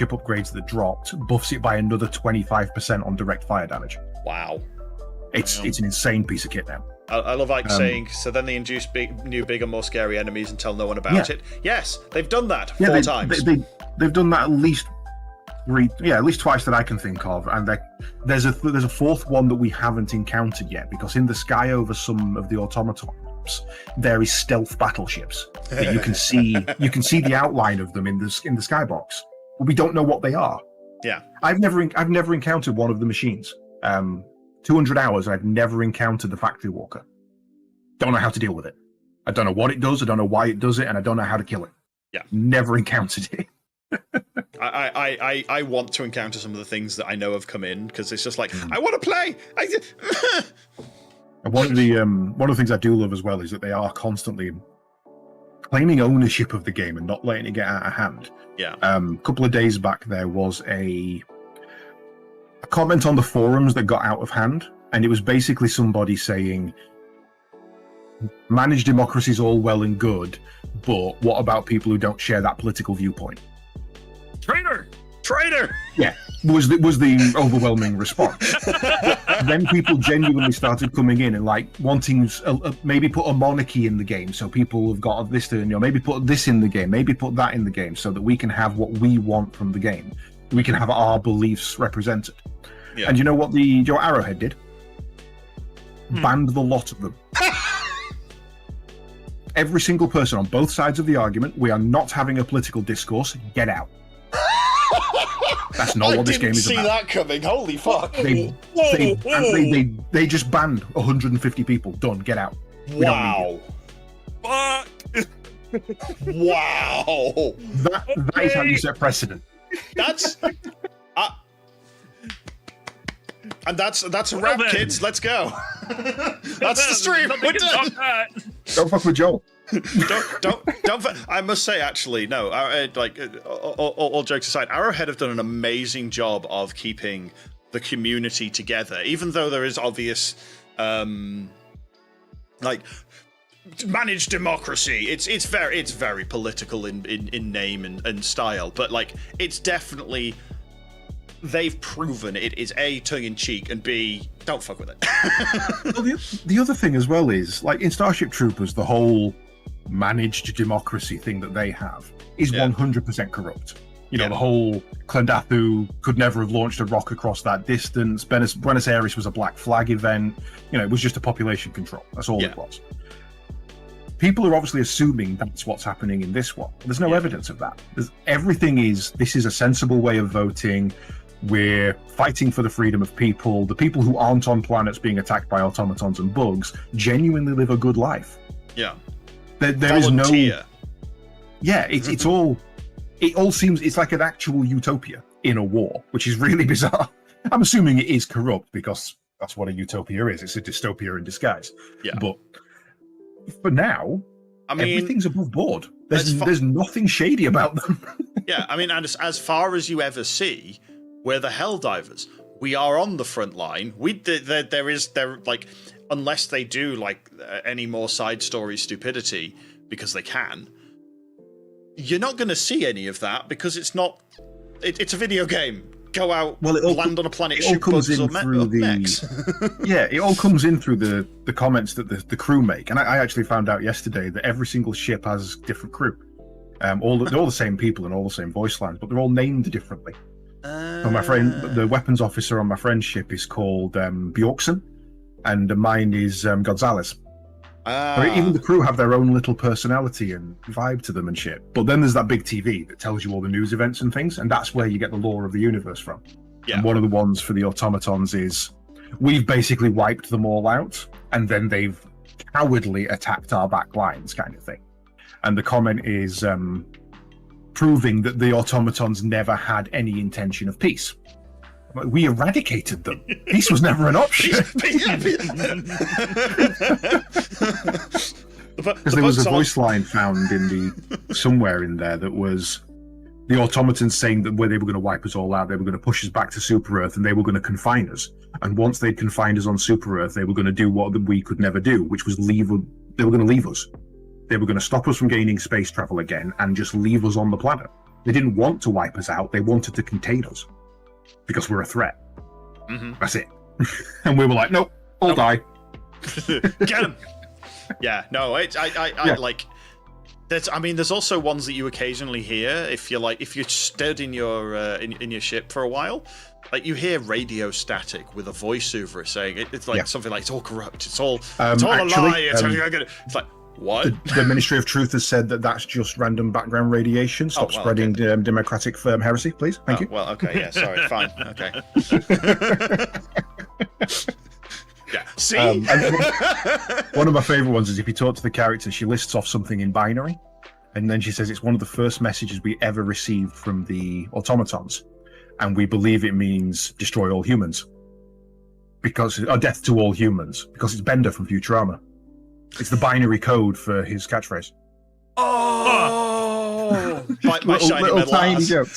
upgrades that dropped buffs it by another 25% on direct fire damage. Wow, it's an insane piece of kit now. I love saying. So then they introduce new, bigger, more scary enemies and tell no one about it. Yes, they've done that 4 times. They've done that at least twice that I can think of. And there's a fourth one that we haven't encountered yet, because in the sky over some of the automaton, there is stealth battleships that you can see. You can see the outline of them in the skybox, but we don't know what they are. Yeah, I've never encountered one of the machines. 200 hours, I've never encountered the factory walker. Don't know how to deal with it. I don't know what it does. I don't know why it does it, and I don't know how to kill it. Yeah, never encountered it. I want to encounter some of the things that I know have come in, because it's just I want to play. And one of the things I do love as well is that they are constantly claiming ownership of the game and not letting it get out of hand. Yeah. A couple of days back, there was a comment on the forums that got out of hand, and it was basically somebody saying, "Managed democracy is all well and good, but what about people who don't share that political viewpoint?" Traitor. Yeah, was the overwhelming response. Then people genuinely started coming in and wanting maybe put a monarchy in the game, so people have got this to, maybe put this in the game, maybe put that in the game, so that we can have what we want from the game. We can have our beliefs represented. Yeah. And you know what Arrowhead did? Banned the lot of them. Every single person on both sides of the argument. We are not having a political discourse. Get out. That's not what this game is about. I didn't see that coming. Holy fuck. They just banned 150 people. Done. Get out. Wow. Fuck. Wow. That is how you set precedent. That's... and that's a wrap, kids. Let's go. That's the stream. We're done. Don't fuck with Joel. don't. I must say, actually, no. All jokes aside, Arrowhead have done an amazing job of keeping the community together, even though there is obvious, managed democracy. It's very political in name and style, but it's definitely. They've proven it is A, tongue-in-cheek, and B, don't fuck with it. Well, the other thing as well is, in Starship Troopers, the whole managed democracy thing that they have is 100% corrupt. The whole Clendathu could never have launched a rock across that distance. Buenos Aires was a black flag event. It was just a population control. That's all it was. People are obviously assuming that's what's happening in this one. There's no evidence of that. This is a sensible way of voting. We're fighting for the freedom of people. The people who aren't on planets being attacked by automatons and bugs genuinely live a good life. Yeah. There is no. Yeah, it all seems it's like an actual utopia in a war, which is really bizarre. I'm assuming it is corrupt because that's what a utopia is. It's a dystopia in disguise. Yeah. But for now, I mean, everything's above board. There's nothing shady about them. Yeah, I mean, and as far as you ever see, we're the Helldivers. We are on the front line. There like, unless they do like any more side story stupidity because they can, you're not going to see any of that because it's not. It's a video game. Go out, land on a planet, shoot bugs or mechs. Yeah, it all comes in through the comments that the crew make. And I actually found out yesterday that every single ship has different crew. They're all the same people and all the same voice lines, but they're all named differently. So my friend, the weapons officer on my friend's ship is called Bjorkson, and mine is Gonzalez. Even the crew have their own little personality and vibe to them and shit. But then there's that big TV that tells you all the news events and things, and that's where you get the lore of the universe from. Yeah. And one of the ones for the automatons is we've basically wiped them all out, and then they've cowardly attacked our back lines, kind of thing. And the comment is proving that the automatons never had any intention of peace. We eradicated them. Peace was never an option. Because there was a voice line found in somewhere in there that was the automatons saying that where they were going to wipe us all out, they were going to push us back to Super Earth, and they were going to confine us. And once they'd confined us on Super Earth, they were going to do what we could never do, which was leave. They were going to leave us. They were going to stop us from gaining space travel again and just leave us on the planet. They didn't want to wipe us out. They wanted to contain us because we're a threat. Mm-hmm. That's it. And we were like, nope, I'll die. Get him. Yeah, no, I like. There's also ones that you occasionally hear if you're stood in your in your ship for a while. Like you hear radio static with a voiceover saying it's like something like it's all corrupt, it's all a lie. It's like. What? The Ministry of Truth has said that that's just random background radiation. Stop spreading democratic heresy, please. Thank you. Well, okay, yeah, sorry, fine, okay. Yeah, see? One of my favourite ones is if you talk to the character, she lists off something in binary, and then she says it's one of the first messages we ever received from the automatons, and we believe it means destroy all humans. Death to all humans, because it's Bender from Futurama. It's the binary code for his catchphrase. Oh! my shiny little tiny joke.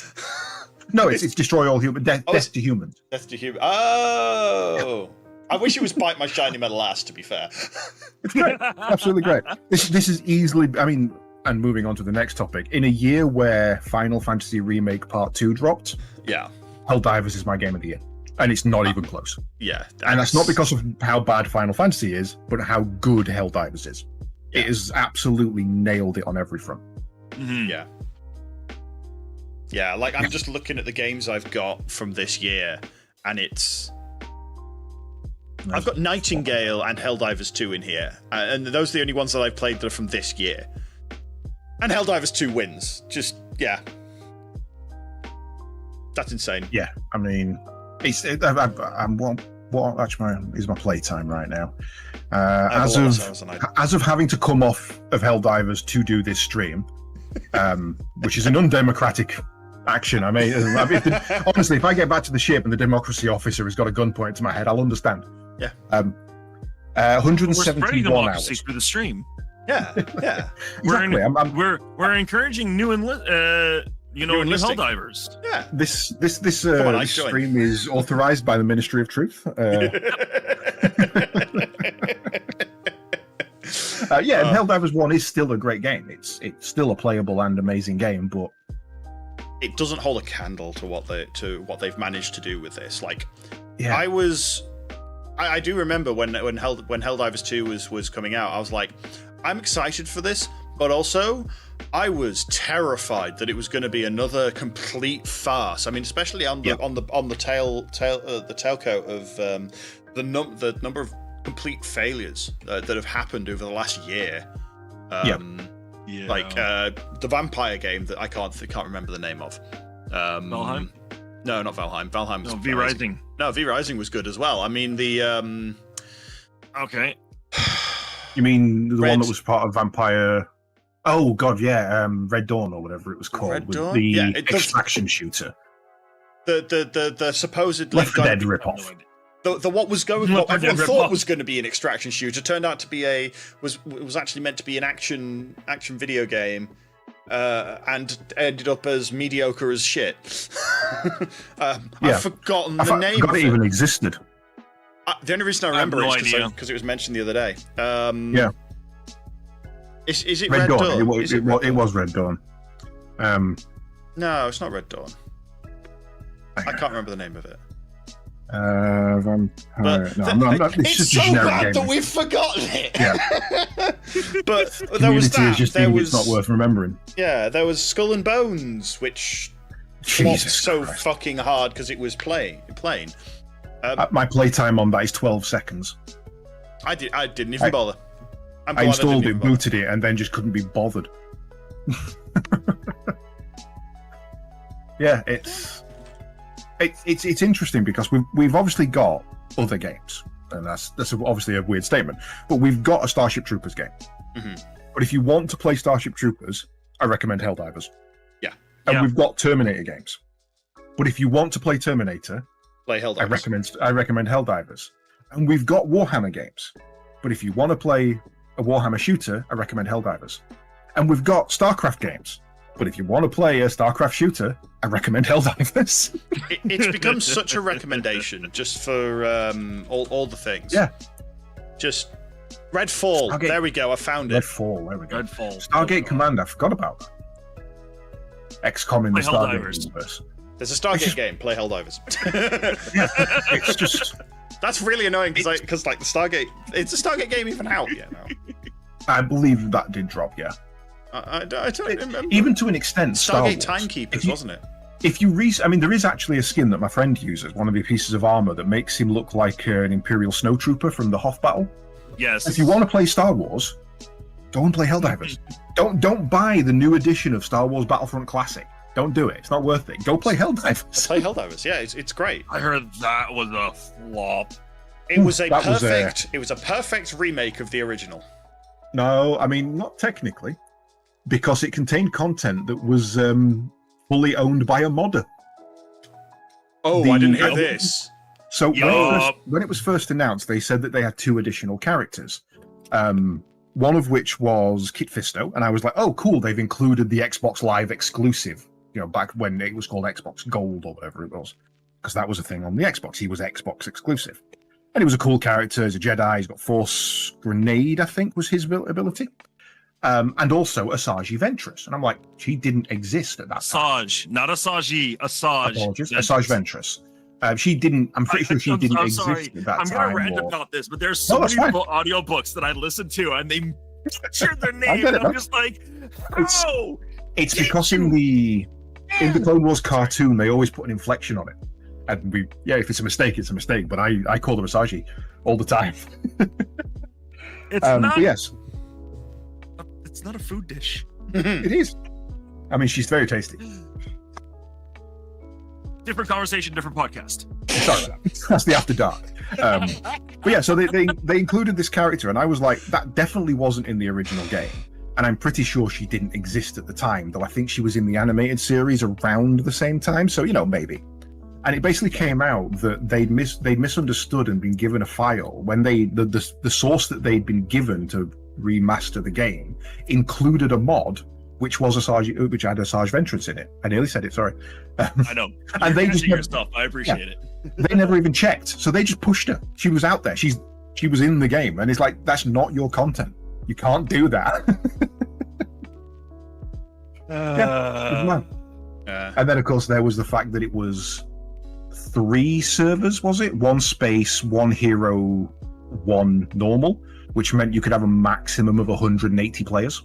No, it's destroy all humans. Death to humans. Death to humans. Oh! I wish it was bite my shiny metal ass, to be fair. It's great. Absolutely great. This is easily... I mean, and moving on to the next topic. In a year where Final Fantasy Remake Part 2 dropped, Helldivers is my game of the year. And it's not even close. Yeah. And that's not because of how bad Final Fantasy is, but how good Helldivers is. Yeah. It has absolutely nailed it on every front. Mm-hmm. Yeah. Yeah, like I'm just looking at the games I've got from this year, and I've got Nightingale and Helldivers 2 in here, and those are the only ones that I've played that are from this year. And Helldivers 2 wins. Just, yeah. That's insane. Yeah, I mean... What actually is my playtime right now? As of having to come off of Helldivers to do this stream, which is an undemocratic action. Honestly, if I get back to the ship and the democracy officer has got a gun pointed to my head, I'll understand. Yeah. 171 We're spreading democracy hours through the stream. Yeah. Exactly. We're encouraging new Helldivers. Yeah. This stream is authorized by the Ministry of Truth. And Helldivers 1 is still a great game. It's still a playable and amazing game, but it doesn't hold a candle to what they've managed to do with this. Like, I do remember when Helldivers 2 was coming out, I was like, I'm excited for this, but also I was terrified that it was going to be another complete farce. I mean, especially on the tailcoat of the number of complete failures that have happened over the last year. Like the vampire game that I can't remember the name of. Valheim. No, not Valheim. Valheim was V Rising. No, V Rising was good as well. I mean the Okay. You mean the one that was part of Vampire? Oh God, yeah, Red Dawn or whatever it was called. Red Dawn? The Yeah, extraction shooter. The supposedly Left 4 Dead ripoff. What everyone thought was going to be an extraction shooter turned out to be was actually meant to be an action video game, and ended up as mediocre as shit. I've forgotten the name. I forgot it even existed. The only reason I remember is because it was mentioned the other day. Yeah. Is it Red Dawn? It was Red Dawn. No, it's not Red Dawn. I can't remember the name of it. It's so bad that we've forgotten it. Yeah. But there was that. It's not worth remembering. Yeah, there was Skull and Bones, which flopped so fucking hard because it was plain. My playtime on that is 12 seconds. I didn't even bother. I installed it, booted it, and then just couldn't be bothered. Yeah, it's interesting because we've obviously got other games, and that's obviously a weird statement, but we've got a Starship Troopers game. Mm-hmm. But if you want to play Starship Troopers, I recommend Helldivers. Yeah. And we've got Terminator games. But if you want to play Terminator, play Helldivers. I recommend Helldivers. And we've got Warhammer games. But if you want to play a Warhammer shooter, I recommend Helldivers. And we've got StarCraft games. But if you want to play a StarCraft shooter, I recommend Helldivers. It's become such a recommendation just for all the things. Yeah. Just Redfall. Stargate. There we go. I found it. Redfall. There we go. Redfall. Stargate Command. I forgot about that. XCOM in the Stargate universe. There's a Stargate game. Play Helldivers. Yeah. It's just. That's really annoying because like the Stargate. Is the Stargate game even out yet now? I believe that did drop. Yeah. I don't remember. Even to an extent, Stargate Timekeepers, wasn't it? If you there is actually a skin that my friend uses, one of the pieces of armor that makes him look like an Imperial snowtrooper from the Hoth battle. Yes. If you want to play Star Wars, go and play Helldivers. Don't buy the new edition of Star Wars Battlefront Classic. Don't do it. It's not worth it. Go play Helldivers. Play Helldivers. Yeah, it's great. I heard that was a flop. It was a perfect remake of the original. No, I mean not technically. Because it contained content that was fully owned by a modder. Oh, I didn't hear this. So when it was first announced, they said that they had 2 additional characters. One of which was Kit Fisto, and I was like, oh, cool, they've included the Xbox Live exclusive, back when it was called Xbox Gold or whatever it was. Because that was a thing on the Xbox. He was Xbox exclusive. And he was a cool character, he's a Jedi, he's got Force Grenade, I think, was his ability. And also Asajj Ventress. And I'm like, she didn't exist at that time. Asajj, not Asajj, Asajj. Apologies. Asajj Ventress. She didn't, I'm pretty sure she didn't exist at that time. I'm going to rant about this, but there's so many audiobooks that I listen to and they mention their name. And I'm just like, how? It's because in the Clone Wars cartoon, they always put an inflection on it. And if it's a mistake, it's a mistake. But I call them Asajj all the time. It's not. Yes. It's not a food dish. It is. I mean, she's very tasty. Different conversation, different podcast. Sorry about that. That's the After Dark. But yeah, so they included this character, and I was like, that definitely wasn't in the original game. And I'm pretty sure she didn't exist at the time, though I think she was in the animated series around the same time, so, maybe. And it basically came out that they'd misunderstood and been given a file when the source that they'd been given to remaster the game included a mod which had Asajj Ventress in it. I nearly said it, sorry. I know. And they just your stuff. I appreciate it. They never even checked, so they just pushed her. She was out there. She was in the game, and it's like, that's not your content. You can't do that. And then of course there was the fact that it was 3 servers, was it? 1 space, 1 hero, 1 normal, which meant you could have a maximum of 180 players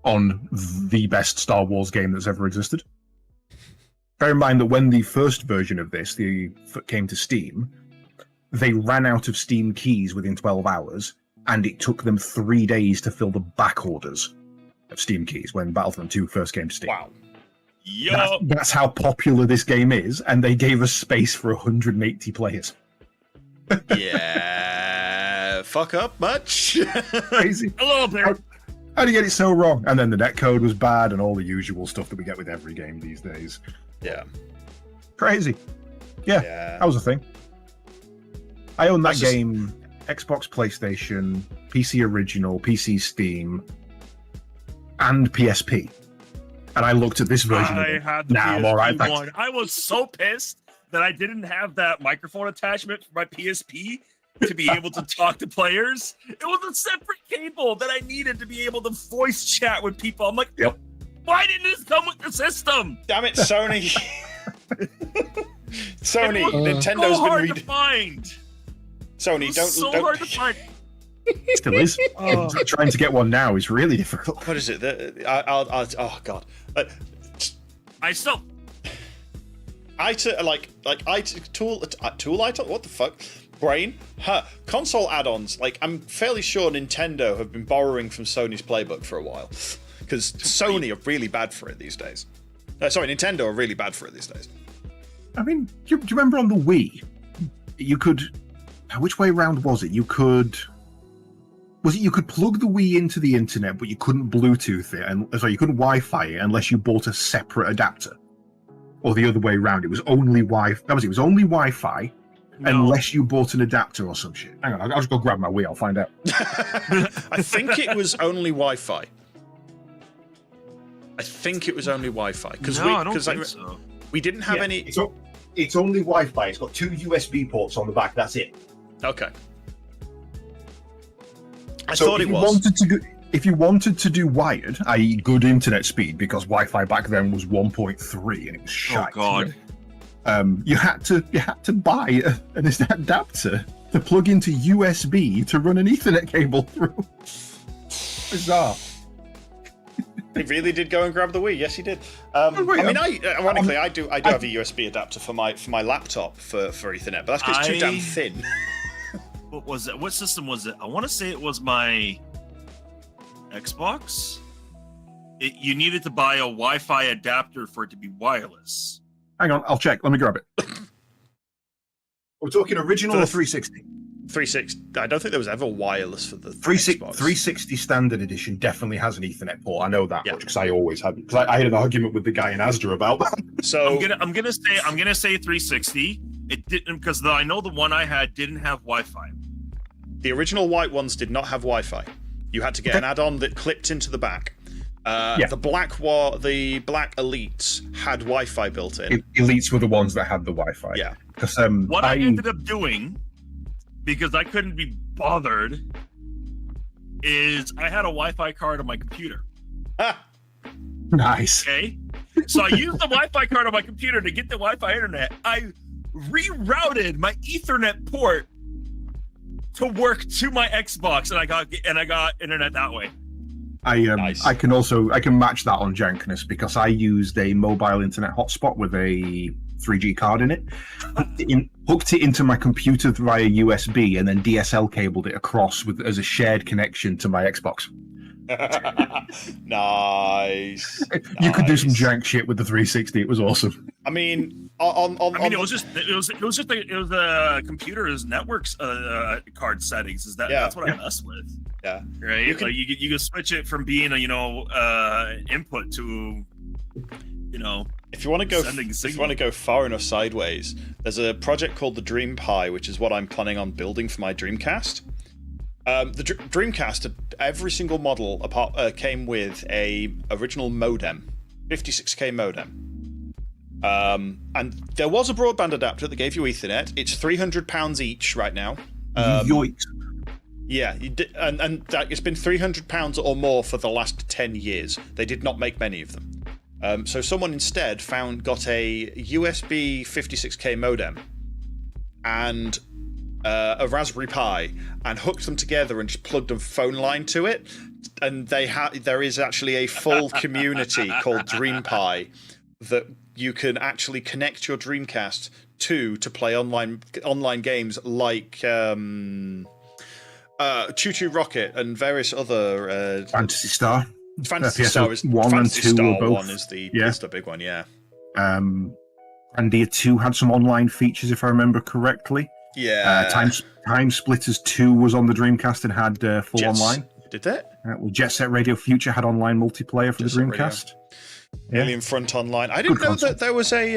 on the best Star Wars game that's ever existed. Bear in mind that when the first version of this came to Steam, they ran out of Steam keys within 12 hours, and it took them 3 days to fill the back orders of Steam keys when Battlefront 2 first came to Steam. Wow. Yo. That's how popular this game is, and they gave us space for 180 players. Yeah, fuck up much. Crazy. A little bit. How do you get it so wrong? And then the netcode was bad, and all the usual stuff that we get with every game these days. Yeah. Crazy. Yeah, that was a thing. I own that game, Xbox, PlayStation, PC Original, PC Steam, and PSP. And I looked at this version. I had the PSP I'm all right. One. I was so pissed that I didn't have that microphone attachment for my PSP to be able to talk to players. It was a separate cable that I needed to be able to voice chat with people. I'm like, why didn't this come with the system? Damn it, Sony. Sony, Nintendo's so hard been to find. Sony, don't. Hard to find. Still is. Trying to get one now is really difficult. What is it? Oh god. Tool. What the fuck? Brain. Console add-ons. Like, I'm fairly sure Nintendo have been borrowing from Sony's playbook for a while, because Sony are really bad for it these days. Nintendo are really bad for it these days. I mean, do you remember on the Wii, you could... Which way round was it? You could plug the Wii into the internet, but you couldn't Bluetooth it, and you couldn't Wi-Fi it unless you bought a separate adapter, or the other way around. It was only Wi-Fi. It was only Wi-Fi unless you bought an adapter or some shit. Hang on, I'll just go grab my Wii. I'll find out. I think it was only Wi-Fi. Because I don't think so. We didn't have any. It's only Wi-Fi. It's got 2 USB ports on the back. That's it. Okay. I thought it was. If you wanted to do wired, i.e. good internet speed, because Wi-Fi back then was 1.3 and it was shite. Oh god. You had to buy an adapter to plug into USB to run an Ethernet cable through. Bizarre. He really did go and grab the Wii. Yes, he did. Ironically, I do have a USB adapter for my laptop for Ethernet, but that's because it's too damn thin. What was it? What system was it? I want to say it was my Xbox. You needed to buy a Wi-Fi adapter for it to be wireless. Hang on, I'll check. Let me grab it. We're talking original or 360? 360. I don't think there was ever wireless for the Xbox. 360 standard edition definitely has an Ethernet port. I know that much because I always had. Because I had an argument with the guy in Asda about that. So I'm gonna say 360. It didn't, because I know the one I had didn't have Wi-Fi. The original white ones did not have Wi-Fi. You had to get an add-on that clipped into the back. The black Elites had Wi-Fi built in. Elites were the ones that had the Wi-Fi. Yeah. Because what I ended up doing, because I couldn't be bothered, is I had a Wi-Fi card on my computer. Nice. Okay. So I used the Wi-Fi card on my computer to get the Wi-Fi internet. I rerouted my Ethernet port to work to my Xbox, and I got internet that way. Nice. I can match that on Jenkins because I used a mobile internet hotspot with a 3G card in it, hooked it into my computer via USB, and then DSL cabled it across as a shared connection to my Xbox. Nice. You could do some jank shit with the 360. It was awesome. I mean, it was a computer's networks card settings. That's what I messed with. Yeah. Right. You can switch it from being a input to If you want to go far enough sideways, there's a project called the Dream Pi, which is what I'm planning on building for my Dreamcast. The Dreamcast, every single model came with a original modem, 56k modem, and there was a broadband adapter that gave you Ethernet. It's £300 each right now. Yoicks. Yeah, and it's been £300 or more for the last 10 years. They did not make many of them. So someone instead got a USB 56k modem and a Raspberry Pi and hooked them together and just plugged a phone line to it. And there is actually a full community called Dream Pi that you can actually connect your Dreamcast to play online games like Choo Choo Rocket and various other Fantasy Star. Fantasy Star is 1 and Fantasy 2 Star were both. 1 is the big one, yeah. Grandia 2 had some online features, if I remember correctly. Yeah. Time Splitters 2 was on the Dreamcast and had full online. Did it? Well, Jet Set Radio Future had online multiplayer for the Dreamcast. Alien Front Online. I didn't know that there was a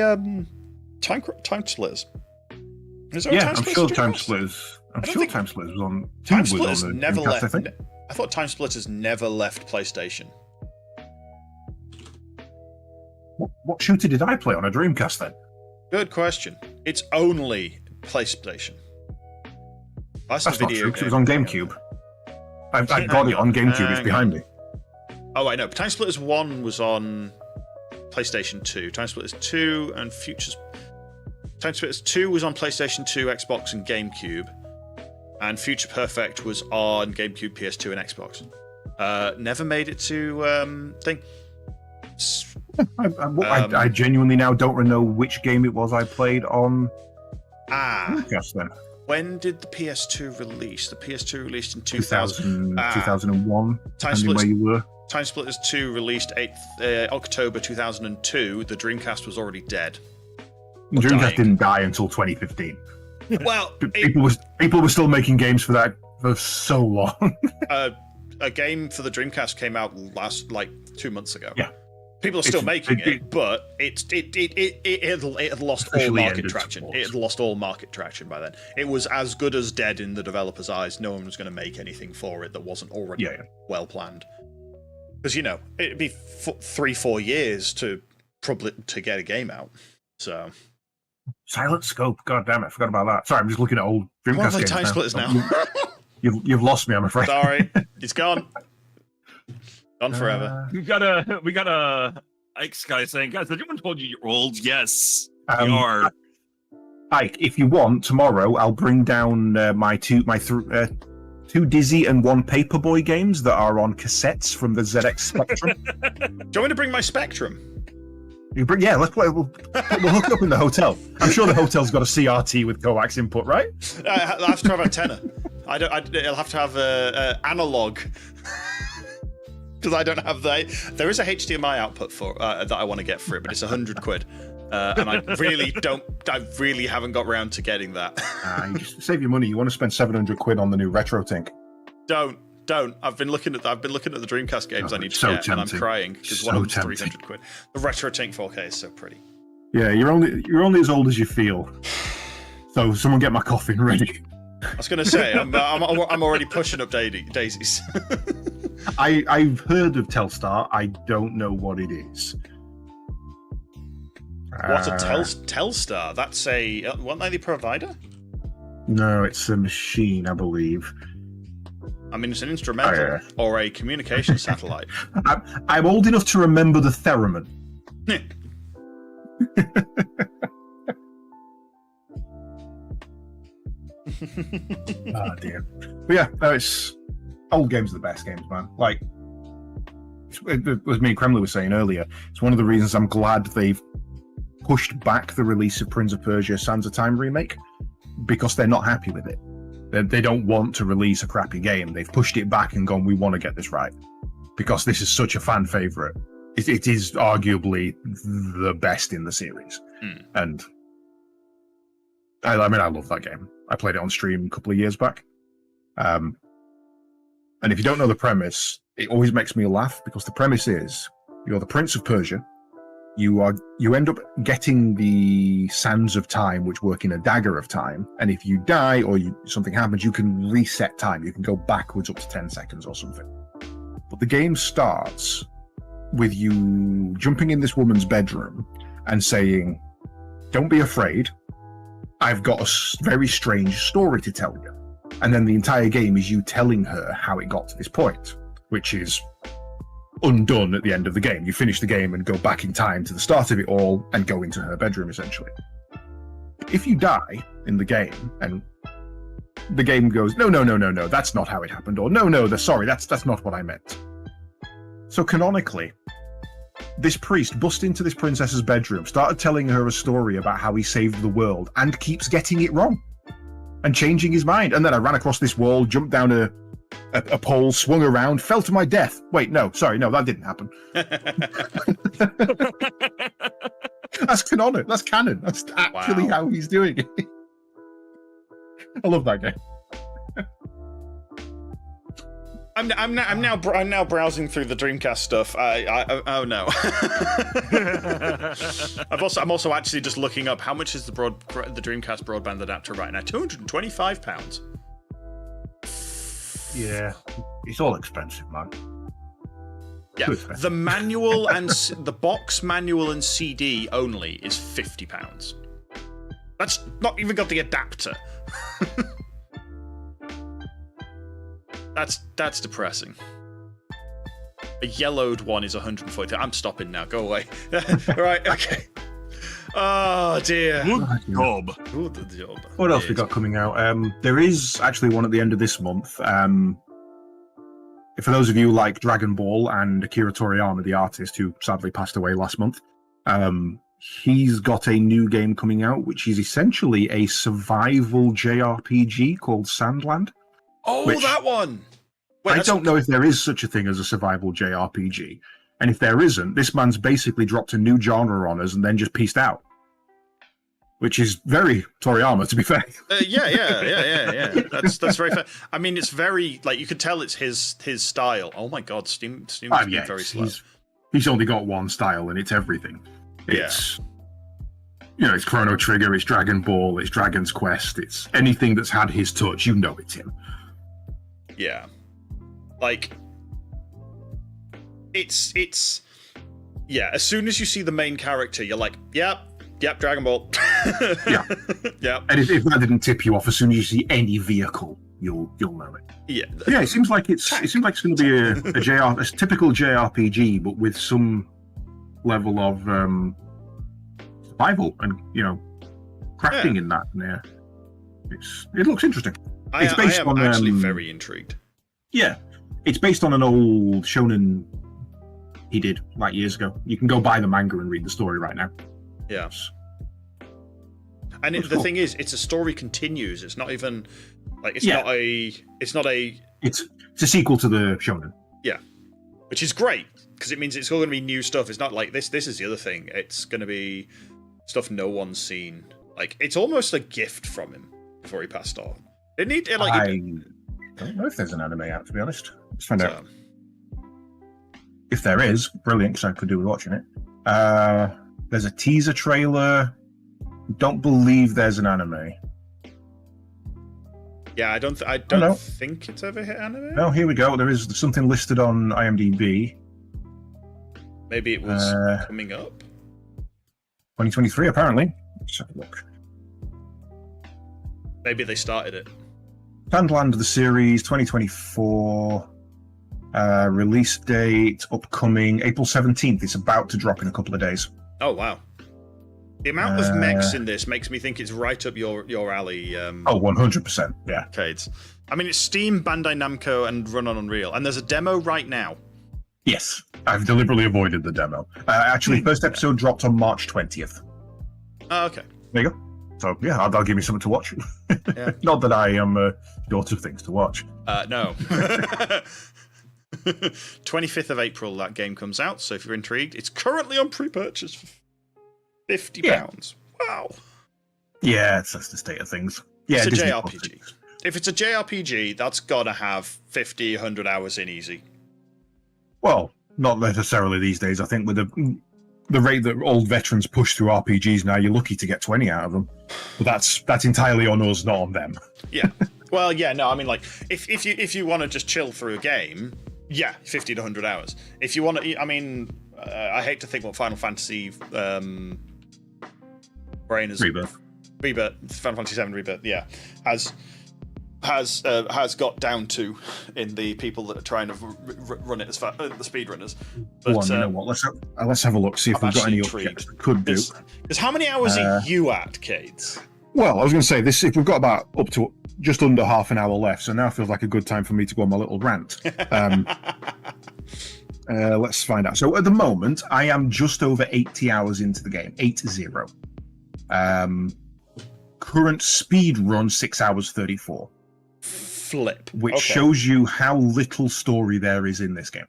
Time Splitters. Is there a Time I'm Splitters sure Dreamcast? Time Splitters. I'm sure Time Splitters was on. Time was Splitters on the never Dreamcast, left. I think. I thought Time Splitters never left PlayStation. What shooter did I play on a Dreamcast then? Good question. It's only PlayStation. That's not video true, 'cause game. it was on GameCube. I've got it on GameCube. It's behind me. Oh, I know. Time Splitters 1 was on PlayStation 2. Time Splitters 2 and Futures. Time Splitters 2 was on PlayStation 2, Xbox, and GameCube. And Future Perfect was on GameCube, PS2, and Xbox. Never made it to thing. I genuinely now don't know which game it was I played on. Dreamcast then. When did the PS2 release? The PS2 released in 2001. Time Depending where you were. Time Splitters 2 released 8th October 2002. The Dreamcast was already dead. Dreamcast didn't die until 2015. Well, people were still making games for that for so long. A game for the Dreamcast came out 2 months ago. Yeah. People are still making it, but it had lost all market traction. It had lost all market traction by then. It was as good as dead in the developers' eyes. No one was going to make anything for it that wasn't already well planned. Because it'd be 3-4 years to get a game out. So Silent Scope, god damn it, I forgot about that. Sorry, I'm just looking at old Dreamcast games. Time Splitters now. You've lost me, I'm afraid. Sorry, it's gone. Gone forever. We got a Ike's guy saying, guys, has anyone told you you're old? Yes, we are. Ike, if you want, tomorrow I'll bring down my two Dizzy and 1 Paperboy games that are on cassettes from the ZX Spectrum. Do you want me to bring my Spectrum? Let's play. We'll hook it up in the hotel. I'm sure the hotel's got a CRT with coax input, right? I'll have to have a tenor. I'll have to have a analog. Because I don't have there is a HDMI output for that I want to get for it, but it's £100, and I really haven't got round to getting that. You just save your money. You want to spend £700 on the new RetroTink? Don't. I've been looking at the Dreamcast games I need to get, and I'm crying because one of them's £300. The RetroTink 4K is so pretty. Yeah, you're only as old as you feel. So someone get my coffin ready. I was going to say I'm already pushing up daisies. I've heard of Telstar. I don't know what it is. What's a Telstar? That's wasn't they the provider? No, it's a machine, I believe. I mean, it's an instrumental or a communication satellite. I'm old enough to remember the theremin. Oh dear. But yeah, it's old games are the best games, man. Like it was me and Kremlin were saying earlier, it's one of the reasons I'm glad they've pushed back the release of Prince of Persia Sands of Time remake, because they're not happy with it. They don't want to release a crappy game. They've pushed it back and gone, we want to get this right, because this is such a fan favorite. It is arguably the best in the series. And I mean, I love that game. I played it on stream a couple of years back. And if you don't know the premise, it always makes me laugh, because the premise is you're the Prince of Persia. You end up getting the sands of time, which work in a dagger of time. And if you die or something happens, you can reset time. You can go backwards up to 10 seconds or something. But the game starts with you jumping in this woman's bedroom and saying, don't be afraid. I've got a very strange story to tell you. And then the entire game is you telling her how it got to this point, which is undone at the end of the game. You finish the game and go back in time to the start of it all and go into her bedroom, essentially. If you die in the game and the game goes, no, that's not how it happened, or no, sorry, that's not what I meant. So canonically, this priest bust into this princess's bedroom, started telling her a story about how he saved the world, and keeps getting it wrong and changing his mind. And then I ran across this wall, jumped down a pole, swung around, fell to my death. Wait, no, sorry, no, that didn't happen. That's canon. That's canon. That's actually how he's doing it. I love that game. I'm now browsing through the Dreamcast stuff. Oh no. I'm also actually just looking up how much is the Dreamcast broadband adapter right now. £225. Yeah, it's all expensive, man. Yeah, the manual and the box manual and CD only is £50. That's not even got the adapter. That's depressing. A yellowed one is 140. I'm stopping now. Go away. Right. Okay. Oh dear. Good job. Good job. What else we got coming out? There is actually one at the end of this month. For those of you who like Dragon Ball and Akira Toriyama, the artist who sadly passed away last month, he's got a new game coming out, which is essentially a survival JRPG called Sandland. Oh, that one! Wait, I don't know if there is such a thing as a survival JRPG. And if there isn't, this man's basically dropped a new genre on us and then just pieced out. Which is very Toriyama, to be fair. Yeah. That's very fair. I mean, it's very, like, you could tell it's his style. Oh my god, Steam's been very slow. He's only got one style and it's everything. It's... You know, it's Chrono Trigger, it's Dragon Ball, it's Dragon's Quest, it's anything that's had his touch, you know it's him. Yeah. Like, it's yeah, as soon as you see the main character, you're like, yep, Dragon Ball. Yeah. And if that didn't tip you off, as soon as you see any vehicle, you'll know it. Yeah, it seems like it's going to be a typical JRPG, but with some level of survival and, you know, crafting in that. Yeah. It looks interesting. I am actually very intrigued. Yeah. It's based on an old shonen he did like years ago. You can go buy the manga and read the story right now. Yeah. And the thing is, it's a story continues. It's not even like it's not a it's a sequel to the shonen. Yeah. Which is great, because it means it's all going to be new stuff. It's not like this is the other thing. It's going to be stuff no one's seen. Like, it's almost a gift from him before he passed on. I don't know if there's an anime out, to be honest. Let's find out. If there is, brilliant, because I could do with watching it. There's a teaser trailer. Don't believe there's an anime. Yeah, I don't think it's ever hit anime. No, here we go. There is something listed on IMDb. Maybe it was coming up. 2023, apparently. Let's have a look. Maybe they started it. Sandland, the series, 2024. Release date upcoming April 17th. It's about to drop in a couple of days. Oh wow! The amount of mechs in this makes me think it's right up your alley. 100%. Yeah. Caedes. I mean, it's Steam, Bandai Namco, and run on Unreal, and there's a demo right now. Yes, I've deliberately avoided the demo. Actually, first episode dropped on March 20th. Oh, okay. There you go. So yeah, that'll give me something to watch. Yeah. Not that I am short of things to watch. No. 25th of April, that game comes out. So if you're intrigued, it's currently on pre-purchase for £50. Yeah. Wow. Yeah, that's the state of things. Yeah, it's a JRPG. If it's a JRPG, that's gotta have 50, 100 hours in easy. Well, not necessarily these days. I think with the rate that old veterans push through RPGs now, you're lucky to get 20 out of them. But that's entirely on us, not on them. Yeah. Well, yeah, no, I mean, like, if you want to just chill through a game, yeah, 50 to 100 hours. If you want to, I mean, I hate to think what Final Fantasy brain is. Rebirth, Final Fantasy 7 Rebirth, yeah, has got down to in the people that are trying to run it as fast, the speedrunners. But you know what? Let's have a look, see if we've got any updates we could do. Because how many hours are you at, Caedes? Well, I was going to say this. If we've got about up to just under half an hour left, so now feels like a good time for me to go on my little rant. Let's find out. So at the moment, I am just over 80 hours into the game. 80. Current speed run 6 hours 34. Flip. Which shows you how little story there is in this game.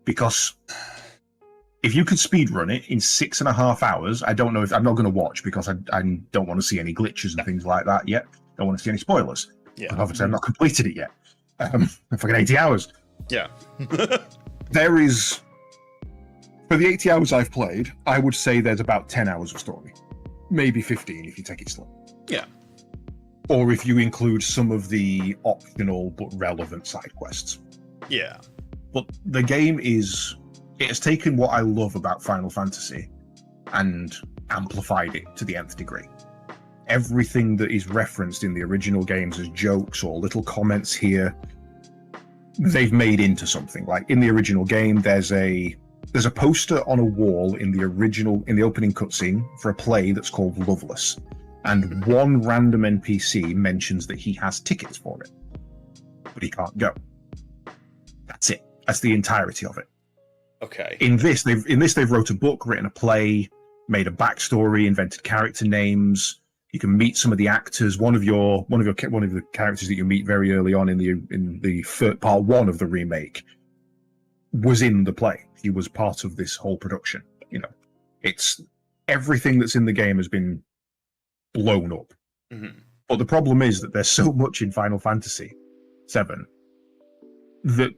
Because if you could speedrun it in 6.5 hours, I don't know if I'm not going to watch because I don't want to see any glitches and things like that yet. Don't want to see any spoilers. Yeah. And obviously, I've not completed it yet. Fucking 80 hours. Yeah. There is, for the 80 hours I've played, I would say there's about 10 hours of story. Maybe 15 if you take it slow. Yeah. Or if you include some of the optional but relevant side quests. Yeah. But the game it has taken what I love about Final Fantasy and amplified it to the nth degree. Everything that is referenced in the original games as jokes or little comments here, they've made into something. Like in the original game, there's a poster on a wall in the opening cutscene for a play that's called Loveless. And one random NPC mentions that he has tickets for it, but he can't go. That's it. That's the entirety of it. Okay. In this, they've wrote a book, written a play, made a backstory, invented character names. You can meet some of the actors. One of the characters that you meet very early on in the part 1 of the remake was in the play. He was part of this whole production. You know, it's everything that's in the game has been blown up. Mm-hmm. But the problem is that there's so much in Final Fantasy VII that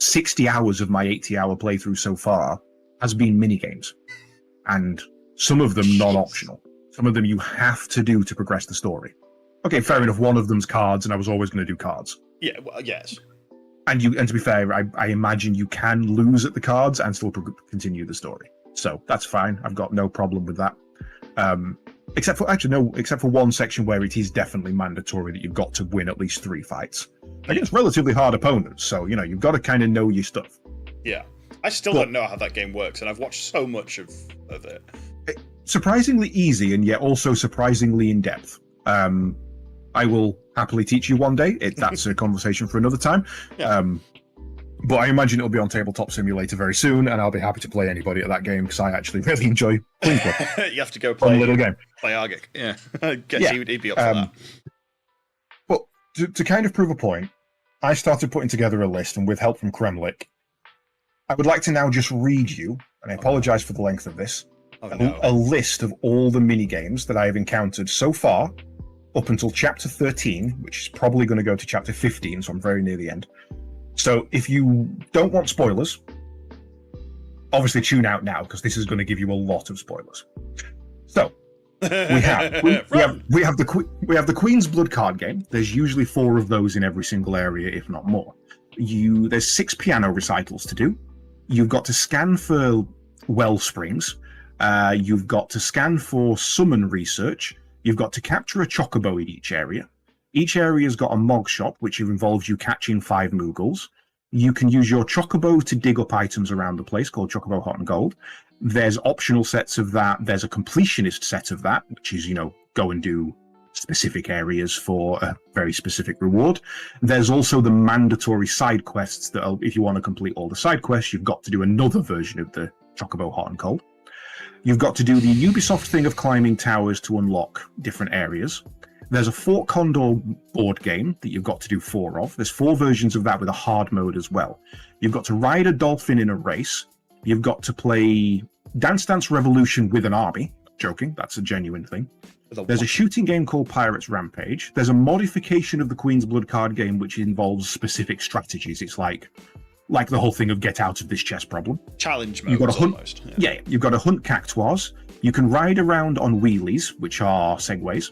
60 hours of my 80-hour playthrough so far has been minigames, and some of them non-optional. Some of them you have to do to progress the story. Okay, fair enough. One of them's cards, and I was always going to do cards. Yeah, well, yes. And to be fair, I imagine you can lose at the cards and still continue the story. So that's fine. I've got no problem with that. Except for one section where it is definitely mandatory that you've got to win at least 3 fights against relatively hard opponents. So, you know, you've got to kind of know your stuff. Yeah. I still don't know how that game works, and I've watched so much of it. Surprisingly easy, and yet also surprisingly in depth. I will happily teach you one day. That's a conversation for another time. Yeah. But I imagine it'll be on Tabletop Simulator very soon, and I'll be happy to play anybody at that game because I actually really enjoy playing it. You have to go play a little game. Play Argic. Yeah. He'd be up for that. But to kind of prove a point, I started putting together a list, and with help from Kremlik, I would like to now just read you, and I apologize for the length of this, a list of all the mini games that I have encountered so far up until chapter 13, which is probably going to go to chapter 15, so I'm very near the end. So if you don't want spoilers, obviously tune out now because this is going to give you a lot of spoilers. So we have the Queen's Blood card game. There's usually 4 of those in every single area, if not more. There's 6 piano recitals to do. You've got to scan for well springs. You've got to scan for summon research. You've got to capture a chocobo in each area. Each area's got a mog shop, which involves you catching 5 Moogles. You can use your chocobo to dig up items around the place called Chocobo Hot and Gold. There's optional sets of that. There's a completionist set of that, which is, go and do specific areas for a very specific reward. There's also the mandatory side quests that if you want to complete all the side quests, you've got to do another version of the Chocobo Hot and Cold. You've got to do the Ubisoft thing of climbing towers to unlock different areas. There's a Fort Condor board game that you've got to do 4 of. There's 4 versions of that with a hard mode as well. You've got to ride a dolphin in a race. You've got to play Dance Dance Revolution with an army. Joking, that's a genuine thing. There's a shooting game called Pirates Rampage. There's a modification of the Queen's Blood card game which involves specific strategies. It's like the whole thing of get out of this chess problem. Challenge mode. You've got to hunt. Almost, yeah, you've got to hunt cactuars. You can ride around on wheelies, which are segways,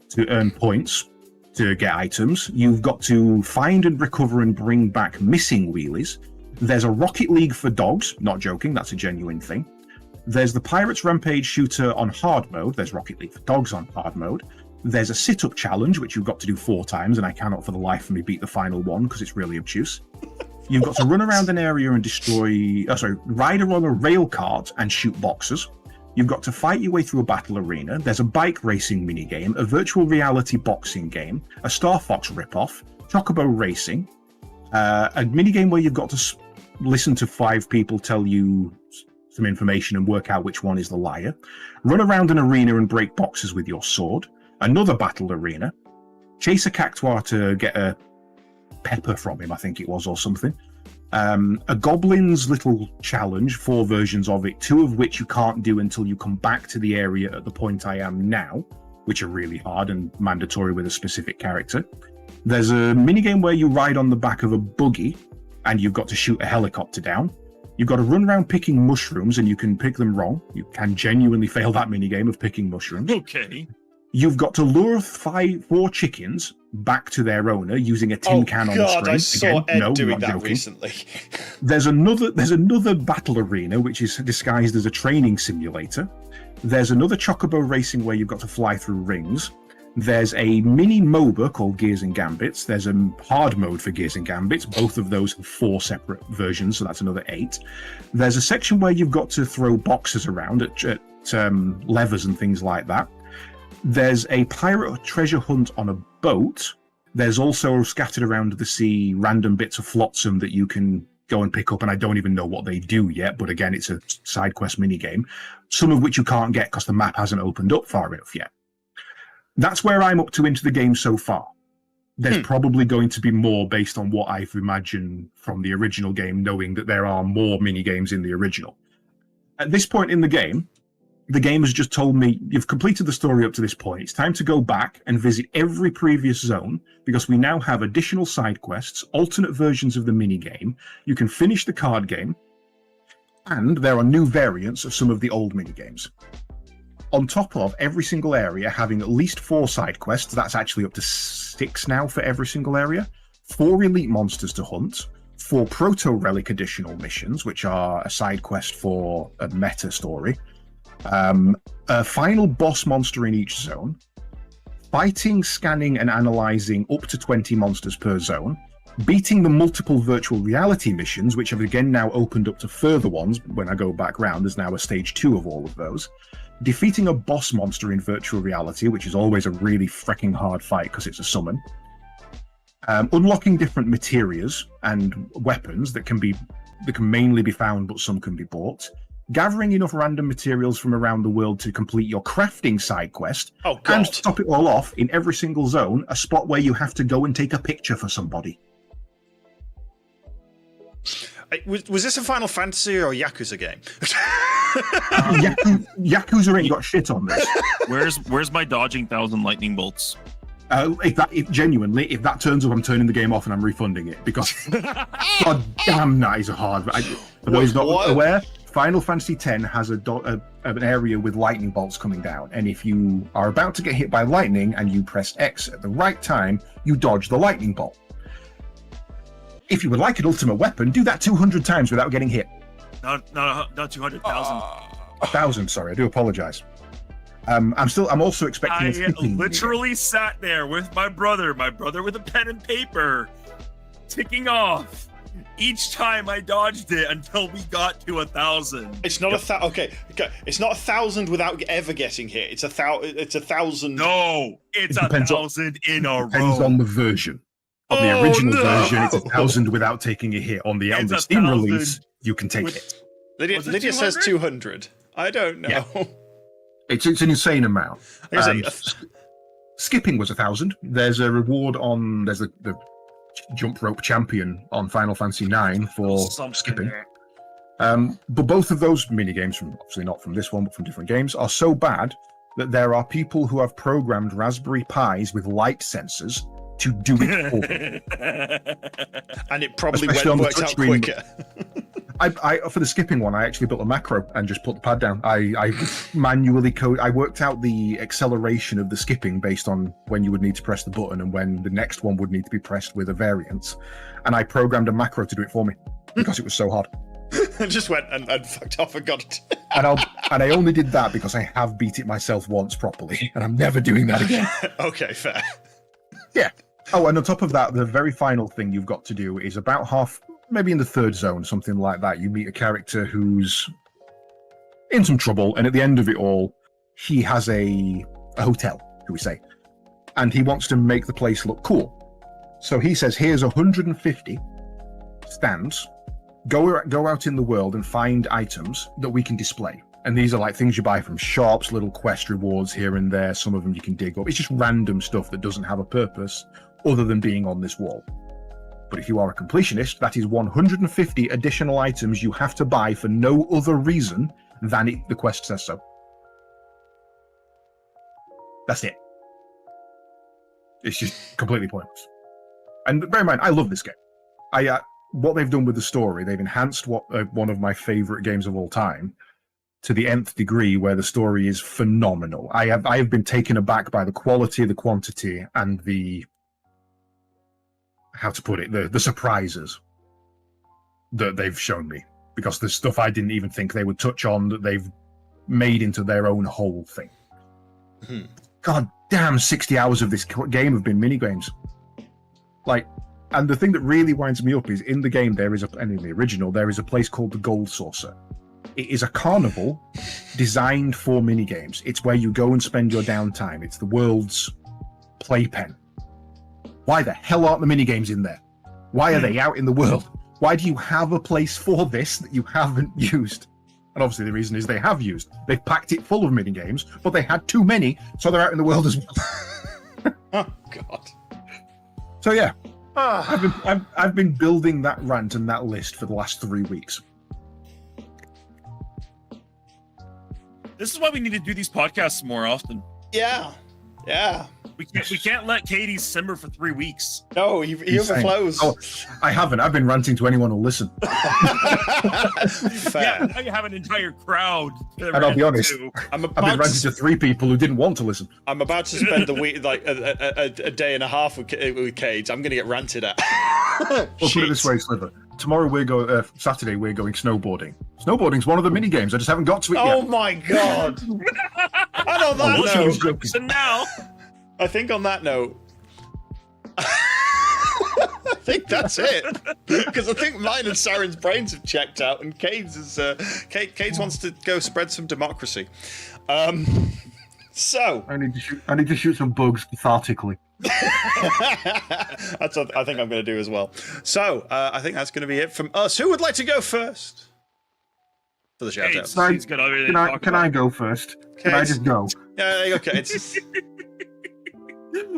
to earn points to get items. You've got to find and recover and bring back missing wheelies. There's a Rocket League for dogs. Not joking, that's a genuine thing. There's the Pirates Rampage shooter on hard mode. There's Rocket League for dogs on hard mode. There's a sit-up challenge, which you've got to do 4 times, and I cannot for the life of me beat the final one because it's really obtuse. You've got to run around an area and ride on a rail cart and shoot boxes. You've got to fight your way through a battle arena. There's a bike racing minigame, a virtual reality boxing game, a Star Fox ripoff, Chocobo racing, a minigame where you've got to listen to 5 people tell you some information and work out which one is the liar, run around an arena and break boxes with your sword, another battle arena, chase a cactuar to get a pepper from him, I think it was, or something. A goblin's little challenge, 4 versions of it, 2 of which you can't do until you come back to the area at the point I am now, which are really hard and mandatory with a specific character. There's a minigame where you ride on the back of a buggy and you've got to shoot a helicopter down. You've got to run around picking mushrooms and you can pick them wrong. You can genuinely fail that minigame of picking mushrooms. Okay. You've got to lure 4 chickens back to their owner using a tin can on the screen. I saw Ed doing that joking. recently. There's another battle arena which is disguised as a training simulator. There's another chocobo racing where you've got to fly through rings. There's a mini MOBA called Gears and Gambits. There's a hard mode for Gears and Gambits. Both of those have 4 separate versions, so that's another 8. There's a section where you've got to throw boxes around at levers and things like that. There's a pirate treasure hunt on a boat. There's also scattered around the sea random bits of flotsam that you can go and pick up, and I don't even know what they do yet, but again, it's a side quest minigame, some of which you can't get because the map hasn't opened up far enough yet. That's where I'm up to into the game so far. There's probably going to be more based on what I've imagined from the original game, knowing that there are more minigames in the original. At this point in the game has just told me, you've completed the story up to this point. It's time to go back and visit every previous zone, because we now have additional side quests, alternate versions of the minigame. You can finish the card game, and there are new variants of some of the old minigames. On top of every single area having at least 4 side quests, that's actually up to 6 now for every single area, 4 elite monsters to hunt, 4 proto-relic additional missions, which are a side quest for a meta story, a final boss monster in each zone, fighting, scanning, and analyzing up to 20 monsters per zone, beating the multiple virtual reality missions, which have again now opened up to further ones when I go back round. There's now a stage 2 of all of those. Defeating a boss monster in virtual reality, which is always a really freaking hard fight because it's a summon. Unlocking different materials and weapons that can mainly be found, but some can be bought. Gathering enough random materials from around the world to complete your crafting side quest. Oh, God. And to top it all off, in every single zone, a spot where you have to go and take a picture for somebody. Was this a Final Fantasy or a Yakuza game? Yakuza ain't got shit on this. Where's my dodging 1,000 lightning bolts? If that turns up, I'm turning the game off and I'm refunding it, because god damn, that is a hard. For those not aware, Final Fantasy X has an area with lightning bolts coming down, and if you are about to get hit by lightning and you press X at the right time, you dodge the lightning bolt. If you would like an ultimate weapon, do that 200 times without getting hit. Not 200,000. 1,000, sorry, I do apologize. I'm also expecting a skipping. I literally sat there with my brother with a pen and paper, ticking off each time I dodged it until we got to 1,000. It's not okay. It's not 1,000 without ever getting hit. It's 1,000. No, it's 1,000 in a row. Depends on the version. On the original version, it's 1,000 without taking a hit. On the Steam release, you can take it. Lydia says 200. I don't know. Yeah. It's an insane amount. Skipping was 1,000. There's a reward on. There's the jump rope champion on Final Fantasy IX for skipping. But both of those minigames, obviously not from this one, but from different games, are so bad that there are people who have programmed Raspberry Pis with light sensors to do it for them. And it probably worked out quicker. I for the skipping one, I actually built a macro and just put the pad down. I manually I worked out the acceleration of the skipping based on when you would need to press the button and when the next one would need to be pressed with a variance. And I programmed a macro to do it for me because it was so hard. I just went and fucked off and got it. and I only did that because I have beat it myself once properly, and I'm never doing that again. Okay, fair. Yeah. Oh, and on top of that, the very final thing you've got to do is about half, maybe in the 3rd zone, something like that. You meet a character who's in some trouble, and at the end of it all, he has a hotel, shall we say, and he wants to make the place look cool. So he says, here's 150 stands. Go out in the world and find items that we can display. And these are like things you buy from shops, little quest rewards here and there. Some of them you can dig up. It's just random stuff that doesn't have a purpose other than being on this wall. But if you are a completionist, that is 150 additional items you have to buy for no other reason than the quest says so. That's it. It's just completely pointless. And bear in mind, I love this game. What they've done with the story, they've enhanced one of my favorite games of all time to the nth degree, where the story is phenomenal. I have been taken aback by the quality, the quantity, and the, how to put it, the surprises that they've shown me. Because there's stuff I didn't even think they would touch on that they've made into their own whole thing. God damn, 60 hours of this game have been minigames. Like, and the thing that really winds me up is in the game and in the original, there is a place called the Gold Saucer. It is a carnival designed for minigames. It's where you go and spend your downtime. It's the world's playpen. Why the hell aren't the minigames in there? Why are they out in the world? Why do you have a place for this that you haven't used? And obviously the reason is they have used. They've packed it full of minigames, but they had too many, so they're out in the world as well. Oh, God. So yeah, I've been building that rant and that list for the last 3 weeks. This is why we need to do these podcasts more often. Yeah. We can't let Caedes simmer for 3 weeks. No, he overflows. Oh, I haven't. I've been ranting to anyone who'll listen. Fair. Yeah, now you have an entire crowd. And I'll be honest, I've been ranting to 3 people who didn't want to listen. I'm about to spend the week, like a day and a half with Caedes. I'm going to get ranted at. Well, put it this way, Sliver. Tomorrow Saturday we're going snowboarding. Snowboarding's one of the mini games. I just haven't got to it yet. Oh my God! And on that note, so now, I think on that note, I think that's it. Because I think mine and Sarin's brains have checked out, and Caedes wants to go spread some democracy. So I need to shoot some bugs cathartically. That's what I think I'm going to do as well. So I think that's going to be it from us. Who would like to go first for the shout out? Can I go first? Can I just go? Yeah, okay.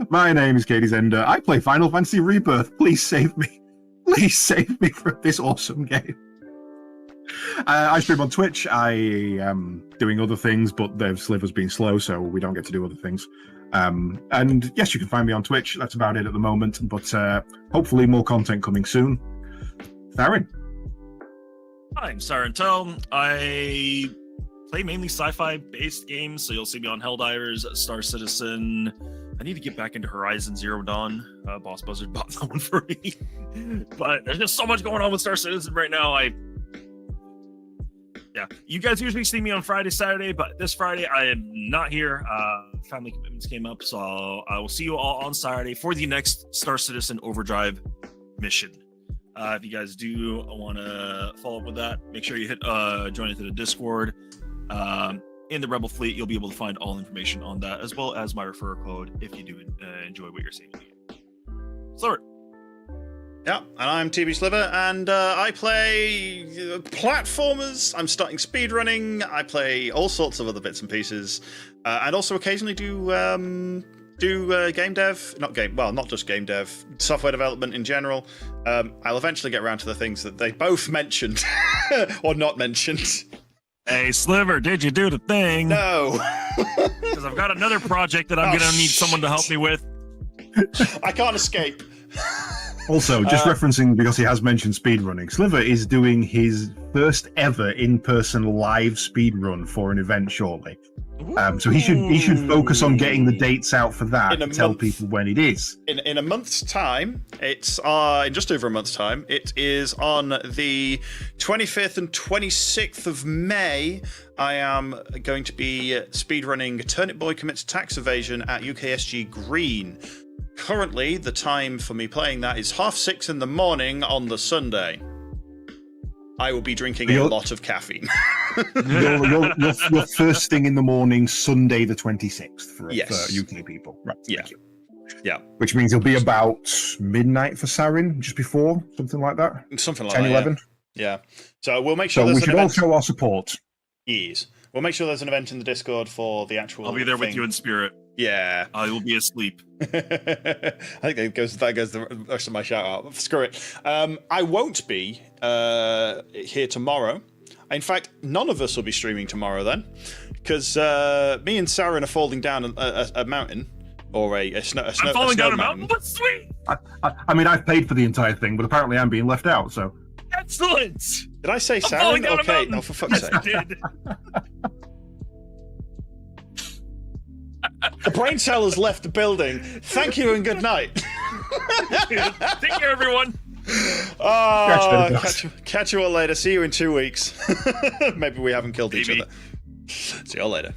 My name is CaedesEnder. I play Final Fantasy Rebirth. Please save me. Please save me from this awesome game. I stream on Twitch. I am doing other things, but the Sliver's been slow, so we don't get to do other things. And yes, you can find me on Twitch. That's about it at the moment, but hopefully more content coming soon. Sarin. I'm SarinTal. I play mainly sci-fi based games, so you'll see me on Helldivers, Star Citizen. I need to get back into Horizon Zero Dawn. Boss Buzzard bought that one for me. But there's just so much going on with Star Citizen right now. Yeah, you guys usually see me on Friday, Saturday, but this Friday I am not here. Family commitments came up, so I will see you all on Saturday for the next Star Citizen Overdrive mission. If you guys do want to follow up with that, make sure you hit join into the Discord. In the Rebel Fleet, you'll be able to find all information on that, as well as my referral code if you do enjoy what you're seeing. Sliver. Yeah, and I'm TBSliver, and I play platformers. I'm starting speedrunning. I play all sorts of other bits and pieces, and also occasionally do game dev. Not just game dev, software development in general. I'll eventually get around to the things that they both mentioned or not mentioned. Hey, Sliver, did you do the thing? No. Because I've got another project that I'm going to need someone to help me with. I can't escape. Also, just referencing, because he has mentioned speedrunning, Sliver is doing his first ever in-person live speedrun for an event shortly. So he should focus on getting the dates out for that and tell people when it is. In a month's time, it's in just over a month's time. It is on the 25th and 26th of May. I am going to be speedrunning Turnip Boy Commits Tax Evasion at UKSG Green. Currently, the time for me playing that is 6:30 in the morning on the Sunday. I will be drinking a lot of caffeine. Your first thing in the morning, Sunday the 26th for UK people. Right. Yeah. Thank you. Yeah. Which means it'll be about midnight for Sarin, just before, something like that. Something like 10, that. 11. Yeah. So we'll make sure we should all show our support. Yes. We'll make sure there's an event in the Discord for the actual. I'll be there thing. with you in spirit. Yeah. I will be asleep. I think that goes the rest of my shout out. Screw it. I won't be here tomorrow. In fact, none of us will be streaming tomorrow then, because me and Sarin are falling down a mountain or a snow. I'm falling down a mountain. What's sweet? I mean, I've paid for the entire thing, but apparently I'm being left out. So Excellent. did I say I'm falling Sarin? down a Okay. mountain. Oh, for fuck's Yes, sake! you did. The brain cell has left the building. Thank you and good night. Take care, everyone. Oh, catch you all later. See you in 2 weeks. Maybe we haven't killed each other. See you all later.